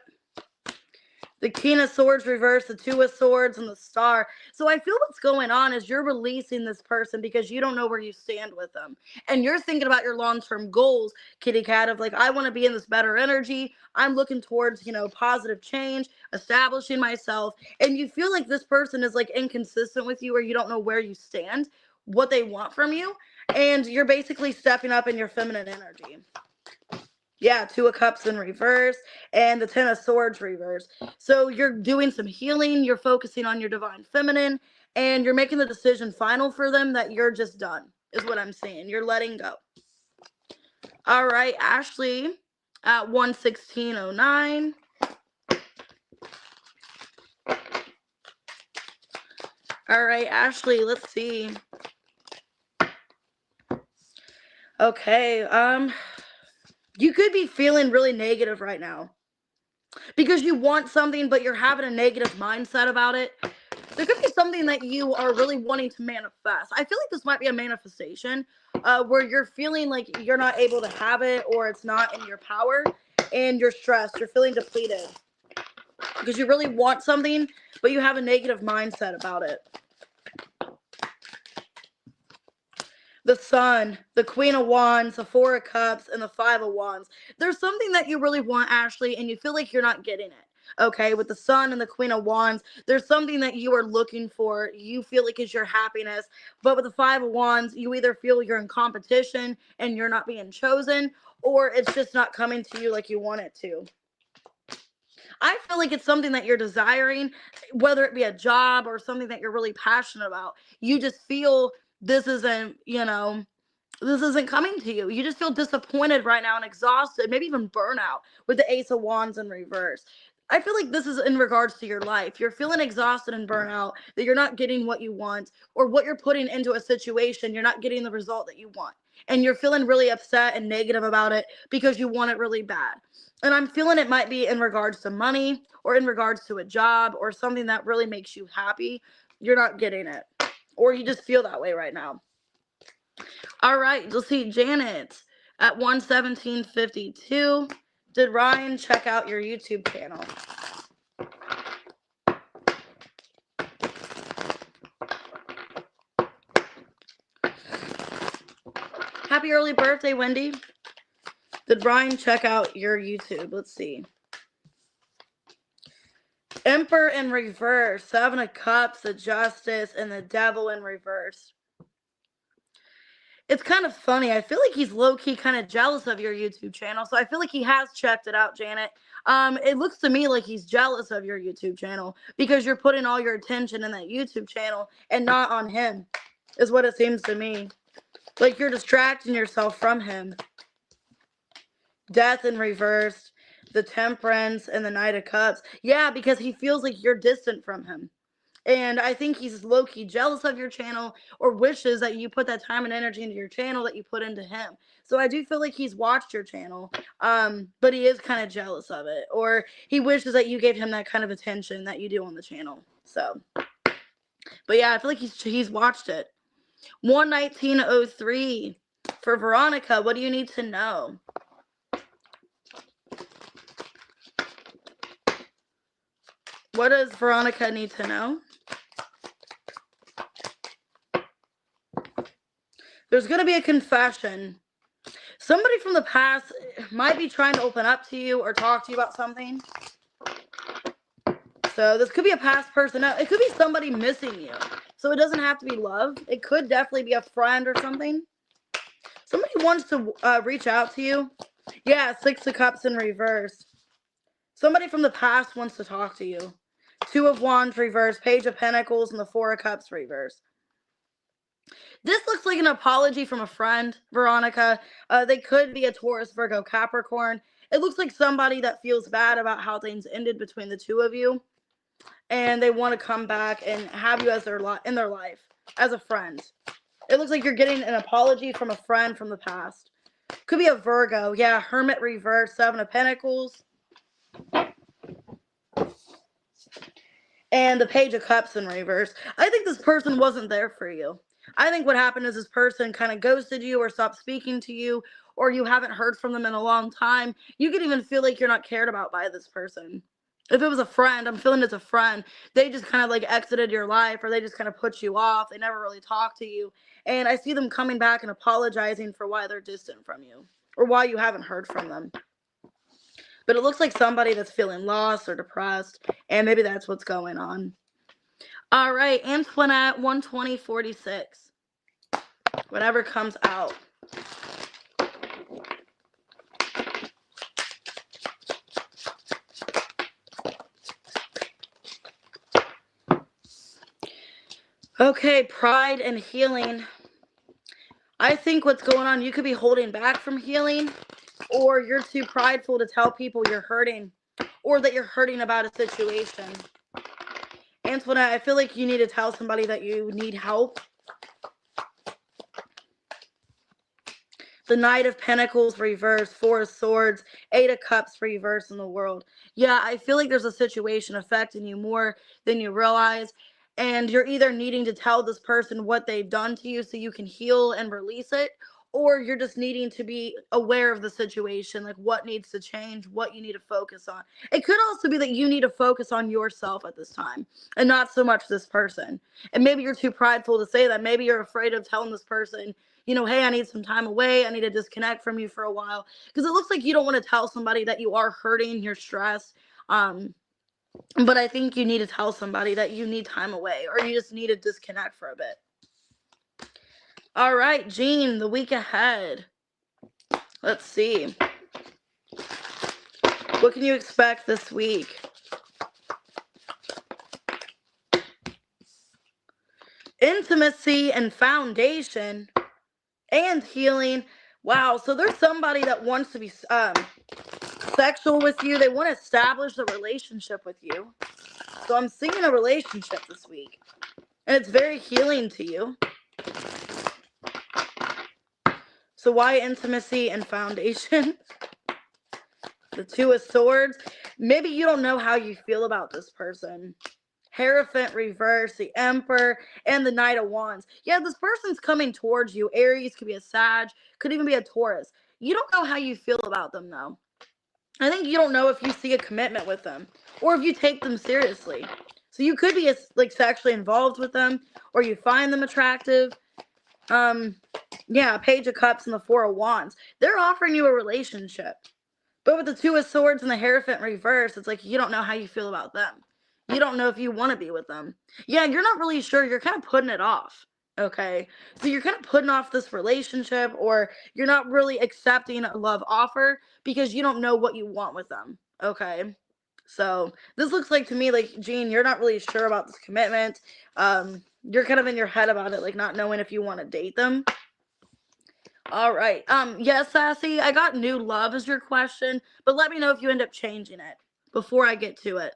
Speaker 1: The King of Swords reversed, the 2 of Swords, and the Star. So I feel what's going on is you're releasing this person because you don't know where you stand with them. And you're thinking about your long-term goals, Kitty Cat, of like, I want to be in this better energy. I'm looking towards, positive change, establishing myself. And you feel like this person is like inconsistent with you or you don't know where you stand, what they want from you. And you're basically stepping up in your feminine energy. Yeah, 2 of Cups in reverse and the 10 of Swords reverse. So you're doing some healing. You're focusing on your divine feminine and you're making the decision final for them that you're just done is what I'm saying. You're letting go. All right, Ashley at 11609. All right, Ashley, let's see. Okay, you could be feeling really negative right now because you want something, but you're having a negative mindset about it. There could be something that you are really wanting to manifest. I feel like this might be a manifestation where you're feeling like you're not able to have it or it's not in your power and you're stressed. You're feeling depleted because you really want something, but you have a negative mindset about it. The Sun, the Queen of Wands, the 4 of Cups, and the 5 of Wands. There's something that you really want, Ashley, and you feel like you're not getting it. Okay, with the Sun and the Queen of Wands, there's something that you are looking for. You feel like is your happiness. But with the 5 of Wands, you either feel you're in competition and you're not being chosen, or it's just not coming to you like you want it to. I feel like it's something that you're desiring, whether it be a job or something that you're really passionate about. You just feel this isn't, this isn't coming to you. You just feel disappointed right now and exhausted, maybe even burnout with the Ace of Wands in reverse. I feel like this is in regards to your life. You're feeling exhausted and burnout, that you're not getting what you want, or what you're putting into a situation, you're not getting the result that you want. And you're feeling really upset and negative about it because you want it really bad. And I'm feeling it might be in regards to money or in regards to a job or something that really makes you happy. You're not getting it. Or you just feel that way right now. All right, you'll see Janet at 11752. Did Ryan check out your YouTube channel? Happy early birthday, Wendy. Did Ryan check out your YouTube? Let's see. Emperor in reverse, 7 of Cups, the Justice, and the Devil in reverse. It's kind of funny. I feel like he's low-key kind of jealous of your YouTube channel. So I feel like he has checked it out, Janet. It looks to me like he's jealous of your YouTube channel because you're putting all your attention in that YouTube channel and not on him, is what it seems to me. Like you're distracting yourself from him. Death in reverse, the Temperance, and the Knight of Cups. Yeah, because he feels like you're distant from him. And I think he's low-key jealous of your channel or wishes that you put that time and energy into your channel that you put into him. So I do feel like he's watched your channel, but he is kind of jealous of it. Or he wishes that you gave him that kind of attention that you do on the channel. So, but yeah, I feel like he's watched it. 11903 for Veronica. What do you need to know? What does Veronica need to know? There's going to be a confession. Somebody from the past might be trying to open up to you or talk to you about something. So this could be a past person. It could be somebody missing you. So it doesn't have to be love. It could definitely be a friend or something. Somebody wants to reach out to you. Yeah, 6 of Cups in reverse. Somebody from the past wants to talk to you. 2 of Wands reverse, Page of Pentacles, and the 4 of Cups reverse. This looks like an apology from a friend, Veronica. They could be a Taurus, Virgo, Capricorn. It looks like somebody that feels bad about how things ended between the two of you. And they want to come back and have you as in their life, as a friend. It looks like you're getting an apology from a friend from the past. Could be a Virgo. Yeah, Hermit reverse, 7 of Pentacles. And the Page of Cups in reverse. I think this person wasn't there for you. I think what happened is this person kind of ghosted you or stopped speaking to you, or you haven't heard from them in a long time. You could even feel like you're not cared about by this person. If it was a friend, I'm feeling it's a friend. They just kind of like exited your life, or they just kind of put you off. They never really talked to you. And I see them coming back and apologizing for why they're distant from you, or why you haven't heard from them. But it looks like somebody that's feeling lost or depressed, and maybe that's what's going on. All right, Antoinette, 120.46. Whatever comes out. Okay, pride and healing. I think what's going on, you could be holding back from healing, or you're too prideful to tell people you're hurting, or that you're hurting about a situation. Antoinette, I feel like you need to tell somebody that you need help. The Knight of Pentacles reverse, 4 of Swords, 8 of Cups reverse in the world. Yeah, I feel like there's a situation affecting you more than you realize. And you're either needing to tell this person what they've done to you so you can heal and release it, or you're just needing to be aware of the situation, like what needs to change, what you need to focus on. It could also be that you need to focus on yourself at this time and not so much this person. And maybe you're too prideful to say that. Maybe you're afraid of telling this person, you know, hey, I need some time away. I need to disconnect from you for a while. Because it looks like you don't want to tell somebody that you are hurting, you're stressed. But I think you need to tell somebody that you need time away, or you just need to disconnect for a bit. All right, Jean, the week ahead. Let's see. What can you expect this week? Intimacy and foundation and healing. Wow, so there's somebody that wants to be sexual with you. They want to establish a relationship with you. So I'm seeing a relationship this week, and it's very healing to you. So why intimacy and foundation? The 2 of Swords. Maybe you don't know how you feel about this person. Hierophant reverse, the Emperor, and the Knight of Wands. Yeah, this person's coming towards you. Aries, could be a Sag, could even be a Taurus. You don't know how you feel about them, though. I think you don't know if you see a commitment with them, or if you take them seriously. So you could be sexually involved with them, or you find them attractive. Yeah, Page of Cups and the 4 of Wands. They're offering you a relationship. But with the 2 of Swords and the Hierophant reverse, it's like you don't know how you feel about them. You don't know if you want to be with them. Yeah, you're not really sure. You're kind of putting it off. Okay? So you're kind of putting off this relationship, or you're not really accepting a love offer because you don't know what you want with them. Okay? So this looks like to me like, Jean, you're not really sure about this commitment. You're kind of in your head about it, like not knowing if you want to date them. All right. Yes, Sassy, I got new love as your question, but let me know if you end up changing it before I get to it.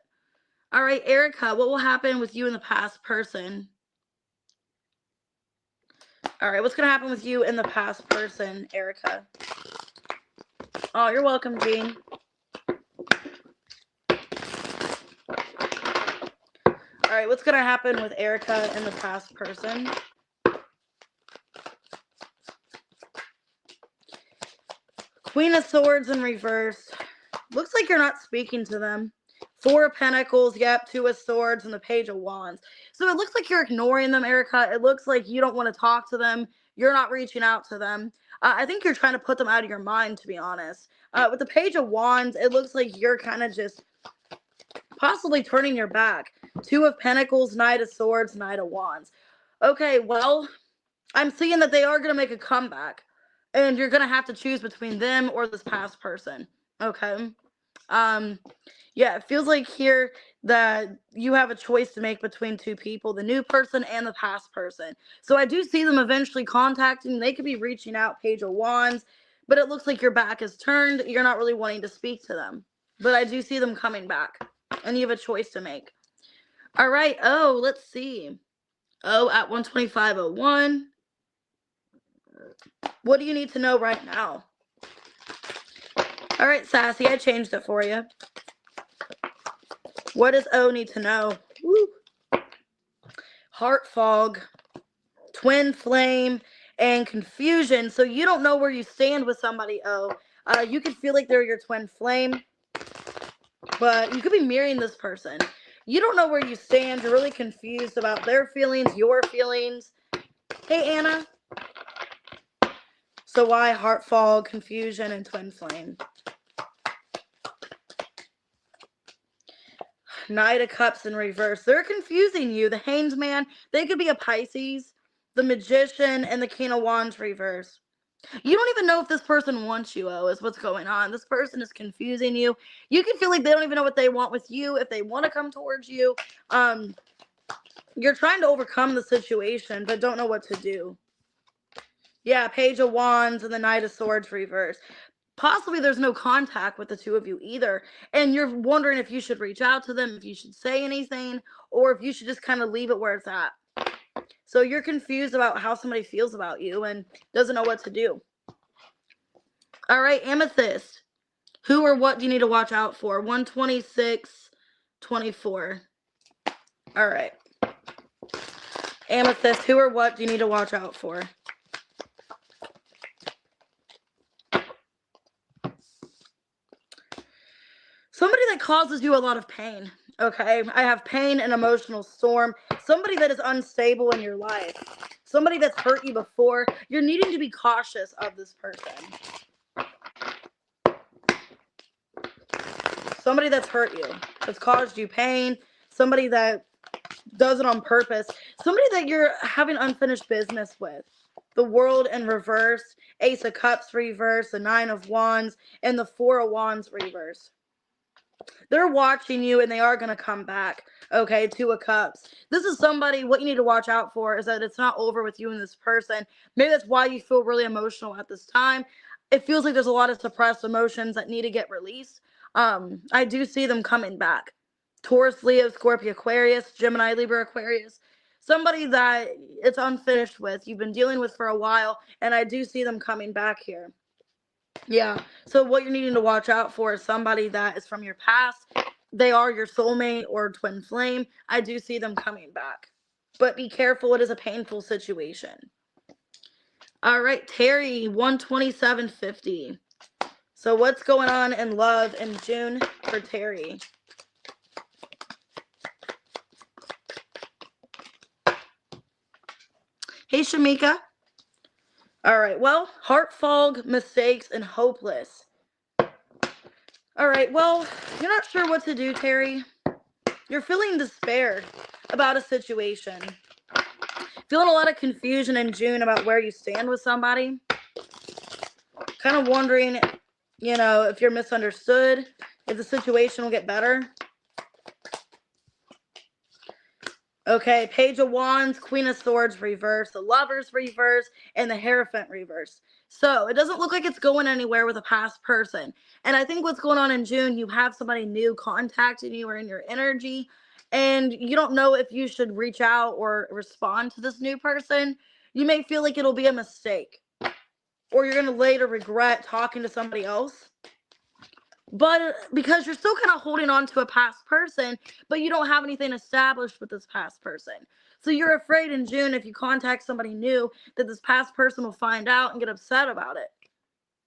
Speaker 1: All right, Erica, what will happen with you and the past person? All right, what's going to happen with you and the past person, Erica? Oh, you're welcome, Jean. All right, what's going to happen with Erica and the past person? Queen of Swords in reverse. Looks like you're not speaking to them. Four of Pentacles, yep, Two of Swords, and the Page of Wands. So it looks like you're ignoring them, Erica. It looks like you don't want to talk to them. You're not reaching out to them. I think you're trying to put them out of your mind, to be honest. With the Page of Wands, it looks like you're kind of just possibly turning your back. Two of Pentacles, Knight of Swords, Knight of Wands. Okay, well, I'm seeing that they are going to make a comeback. And you're going to have to choose between them or this past person. Okay? Yeah, it feels like here that you have a choice to make between two people, the new person and the past person. So I do see them eventually contacting. They could be reaching out, Page of Wands, but it looks like your back is turned. You're not really wanting to speak to them. But I do see them coming back, and you have a choice to make. All right. Oh, let's see. Oh, at 125.01. What do you need to know right now? All right, Sassy, I changed it for you. What does O need to know? Woo. Heart fog, twin flame, and confusion. So you don't know where you stand with somebody, O. You could feel like they're your twin flame, but you could be mirroring this person. You don't know where you stand. You're really confused about their feelings, your feelings. Hey, Anna. So why heart fog, confusion, and twin flame? Knight of Cups in reverse. They're confusing you. The Hanged Man, they could be a Pisces. The Magician and the King of Wands reverse. You don't even know if this person wants you, is what's going on. This person is confusing you. You can feel like they don't even know what they want with you, if they want to come towards you. You're trying to overcome the situation, but don't know what to do. Yeah, Page of Wands and the Knight of Swords reverse. Possibly there's no contact with the two of you either, and you're wondering if you should reach out to them, if you should say anything, or if you should just kind of leave it where it's at. So you're confused about how somebody feels about you and doesn't know what to do. All right, Amethyst. Who or what do you need to watch out for? 126.24. All right. Amethyst, who or what do you need to watch out for? Somebody that causes you a lot of pain, okay? I have pain and emotional storm. Somebody that is unstable in your life. Somebody that's hurt you before. You're needing to be cautious of this person. Somebody that's hurt you, that's caused you pain. Somebody that does it on purpose. Somebody that you're having unfinished business with. The World in reverse. Ace of Cups reverse. The Nine of Wands. And the Four of Wands reverse. They're watching you and they are going to come back. Okay, Two of Cups. This is somebody, what you need to watch out for is that it's not over with you and this person. Maybe that's why you feel really emotional at this time. It feels like there's a lot of suppressed emotions that need to get released. I do see them coming back. Taurus, Leo, Scorpio, Aquarius, Gemini, Libra, Aquarius. Somebody that it's unfinished with, you've been dealing with for a while, and I do see them coming back here. Yeah. So what you're needing to watch out for is somebody that is from your past. They are your soulmate or twin flame. I do see them coming back. But be careful. It is a painful situation. All right, Terry, 127.50. So what's going on in love in June for Terry? Hey, Shamika. All right, well, heart fog, mistakes, and hopeless. All right, well, you're not sure what to do, Terry. You're feeling despair about a situation. Feeling a lot of confusion in June about where you stand with somebody. Kind of wondering, if you're misunderstood, if the situation will get better. Okay, Page of Wands, Queen of Swords reverse, the Lovers reverse, and the Hierophant reverse. So it doesn't look like it's going anywhere with a past person. And I think what's going on in June, you have somebody new contacting you or in your energy, and you don't know if you should reach out or respond to this new person. You may feel like it'll be a mistake, or you're going to later regret talking to somebody else. But because you're still kind of holding on to a past person, but you don't have anything established with this past person. So you're afraid in June, if you contact somebody new, that this past person will find out and get upset about it.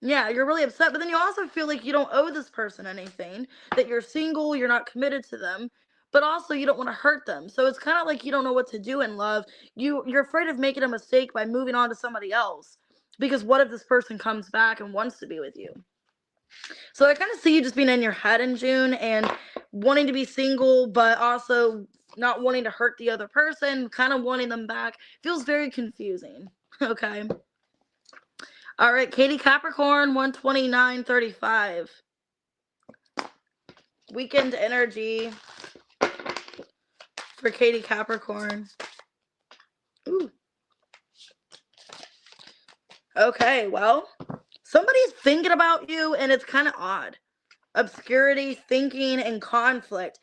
Speaker 1: Yeah, you're really upset, but then you also feel like you don't owe this person anything, that you're single, you're not committed to them, but also you don't want to hurt them. So it's kind of like you don't know what to do in love. You're afraid of making a mistake by moving on to somebody else. Because what if this person comes back and wants to be with you? So I kind of see you just being in your head in June and wanting to be single, but also not wanting to hurt the other person, kind of wanting them back. Feels very confusing. Okay. All right, Katie Capricorn, 129.35. Weekend energy for Katie Capricorn. Ooh. Okay, well, somebody's thinking about you, and it's kind of odd. Obscurity, thinking, and conflict.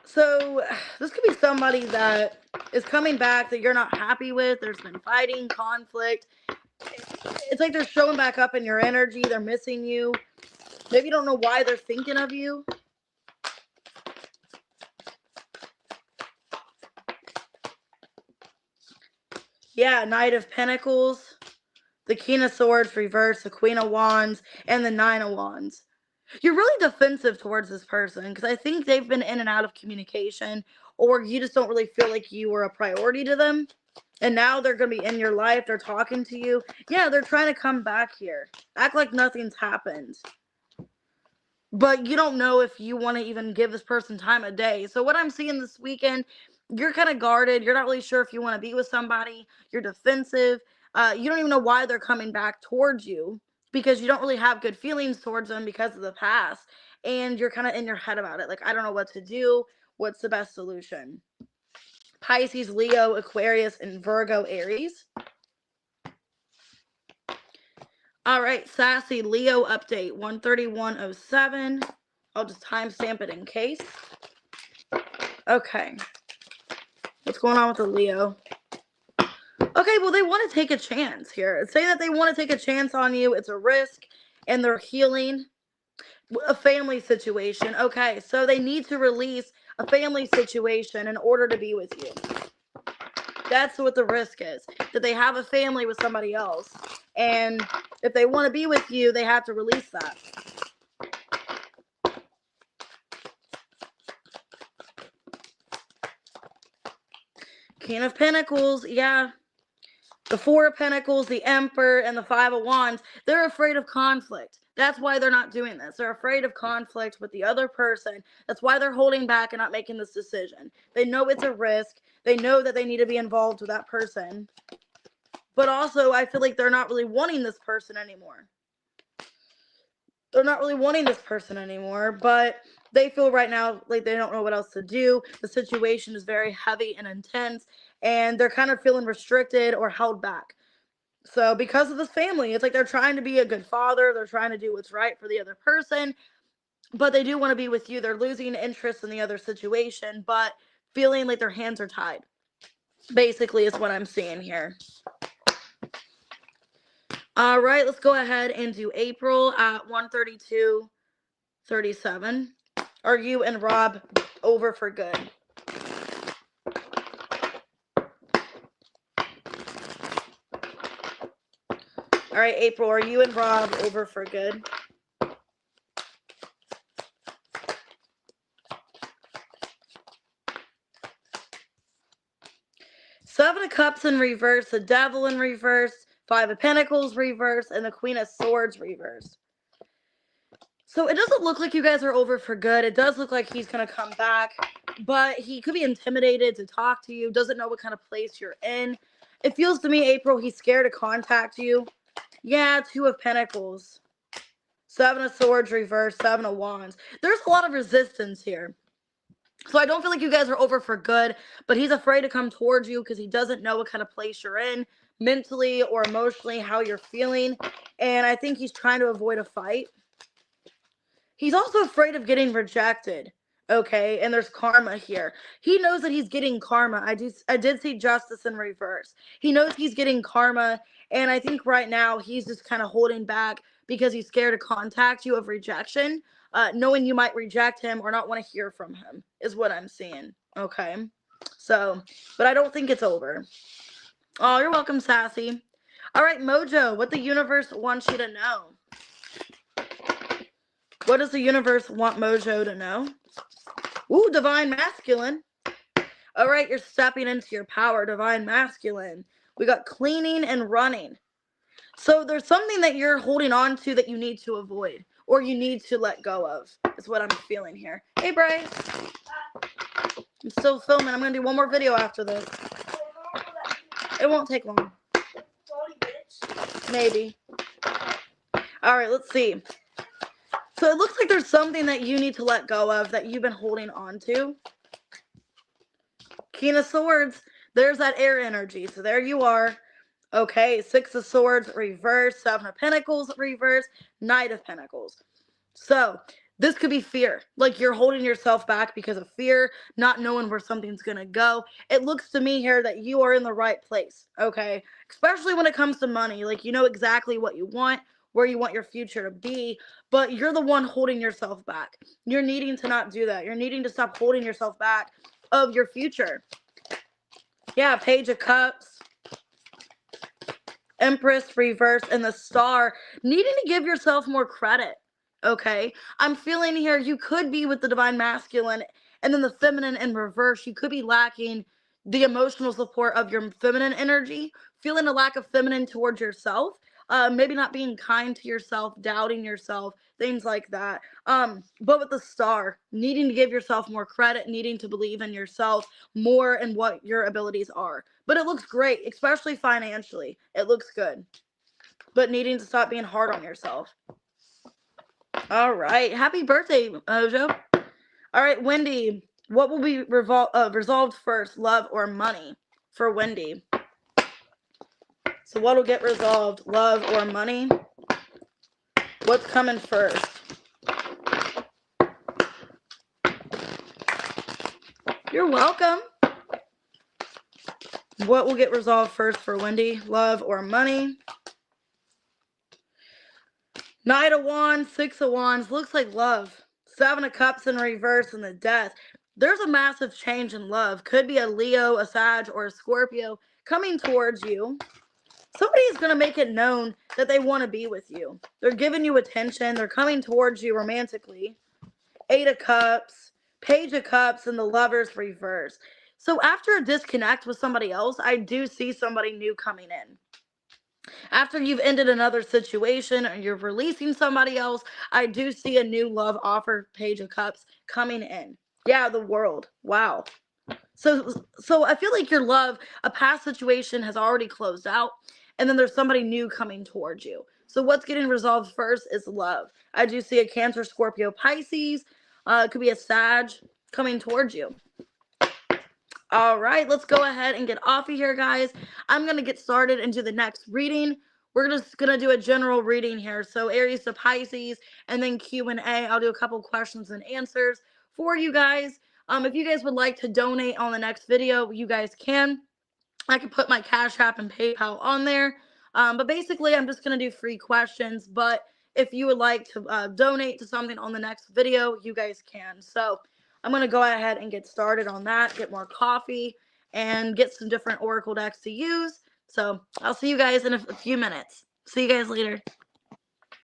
Speaker 1: So this could be somebody that is coming back that you're not happy with. There's been fighting, conflict. It's like they're showing back up in your energy. They're missing you. Maybe you don't know why they're thinking of you. Yeah, Knight of Pentacles, the King of Swords reversed, the Queen of Wands, and the Nine of Wands. You're really defensive towards this person because I think they've been in and out of communication, or you just don't really feel like you were a priority to them. And now they're going to be in your life. They're talking to you. Yeah, they're trying to come back here. Act like nothing's happened. But you don't know if you want to even give this person time of day. So what I'm seeing this weekend, you're kind of guarded. You're not really sure if you want to be with somebody. You're defensive. You don't even know why they're coming back towards you because you don't really have good feelings towards them because of the past. And you're kind of in your head about it. Like, I don't know what to do. What's the best solution? Pisces, Leo, Aquarius, and Virgo, Aries. All right, Sassy Leo update 131.07. I'll just timestamp it in case. Okay. What's going on with the Leo? Okay, well, they want to take a chance here. Say that they want to take a chance on you. It's a risk, and they're healing a family situation. Okay, so they need to release a family situation in order to be with you. That's what the risk is, that they have a family with somebody else. And if they want to be with you, they have to release that. King of Pentacles, yeah. The Four of Pentacles, the Emperor, and the Five of Wands, they're afraid of conflict. That's why they're not doing this. They're afraid of conflict with the other person. That's why they're holding back and not making this decision. They know it's a risk. They know that they need to be involved with that person. But also, I feel like they're not really wanting this person anymore. They're not really wanting this person anymore, but they feel right now like they don't know what else to do. The situation is very heavy and intense, and they're kind of feeling restricted or held back. So because of this family, it's like they're trying to be a good father. They're trying to do what's right for the other person, but they do want to be with you. They're losing interest in the other situation, but feeling like their hands are tied. Basically, is what I'm seeing here. All right, let's go ahead and do April at 132.37. Are you and Rob over for good? All right, April, are you and Rob over for good? Seven of Cups in reverse, the Devil in reverse, Five of Pentacles reverse, and the Queen of Swords reverse. So it doesn't look like you guys are over for good. It does look like he's going to come back, but he could be intimidated to talk to you, doesn't know what kind of place you're in. It feels to me, April, he's scared to contact you. Yeah, Two of Pentacles. Seven of Swords reverse, Seven of Wands. There's a lot of resistance here. So I don't feel like you guys are over for good, but he's afraid to come towards you because he doesn't know what kind of place you're in mentally or emotionally, how you're feeling. And I think he's trying to avoid a fight. He's also afraid of getting rejected. Okay, and there's karma here. He knows that he's getting karma. I did see Justice in reverse. He knows he's getting karma, and I think right now he's just kind of holding back because he's scared to contact you of rejection, knowing you might reject him or not want to hear from him, is what I'm seeing. Okay, so, but I don't think it's over. Oh, you're welcome, Sassy. All right, Mojo, what the universe wants you to know. What does the universe want Mojo to know? Ooh, divine masculine. All right, you're stepping into your power, divine masculine. We got cleaning and running. So there's something that you're holding on to that you need to avoid or you need to let go of, is what I'm feeling here. Hey, Bryce. I'm still filming. I'm going to do one more video after this. It won't take long. 40 minutes? Maybe. All right, let's see. So it looks like there's something that you need to let go of that you've been holding on to. King of Swords. There's that air energy. So there you are. Okay, Six of Swords, reverse. Seven of Pentacles, reverse. Knight of Pentacles. So this could be fear. Like you're holding yourself back because of fear, not knowing where something's going to go. It looks to me here that you are in the right place, okay? Especially when it comes to money. Like you know exactly what you want, where you want your future to be, but you're the one holding yourself back. You're needing to not do that. You're needing to stop holding yourself back of your future. Yeah, Page of Cups. Empress reverse and the Star, needing to give yourself more credit. Okay, I'm feeling here you could be with the divine masculine and then the feminine in reverse. You could be lacking the emotional support of your feminine energy, feeling a lack of feminine towards yourself, maybe not being kind to yourself, doubting yourself, things like that. But with the Star, needing to give yourself more credit, needing to believe in yourself more and what your abilities are. But it looks great, especially financially. It looks good. But needing to stop being hard on yourself. All right. Happy birthday, Mojo. All right, Wendy. What will be resolved first, love or money for Wendy? So what will get resolved, love or money? What's coming first? You're welcome. What will get resolved first for Wendy, love or money? Knight of Wands, Six of Wands, looks like love. Seven of Cups in reverse and the Death. There's a massive change in love. Could be a Leo, a Sag, or a Scorpio coming towards you. Somebody is going to make it known that they want to be with you. They're giving you attention. They're coming towards you romantically. Eight of Cups, Page of Cups, and the Lovers reverse. So after a disconnect with somebody else, I do see somebody new coming in. After you've ended another situation or you're releasing somebody else, I do see a new love offer, Page of Cups, coming in. Yeah, the World. Wow. So I feel like your love, a past situation has already closed out, and then there's somebody new coming towards you. So what's getting resolved first is love. I do see a Cancer, Scorpio, Pisces. It could be a Sag coming towards you. All right, let's go ahead and get off of here, guys. I'm going to get started into the next reading. We're just going to do a general reading here. So Aries to Pisces, and then Q&A. I'll do a couple questions and answers for you guys. If you guys would like to donate on the next video, you guys can. I can put my Cash App and PayPal on there. But basically, I'm just going to do free questions. But if you would like to donate to something on the next video, you guys can. So I'm going to go ahead and get started on that, get more coffee, and get some different Oracle decks to use. So I'll see you guys in a few minutes. See you guys later.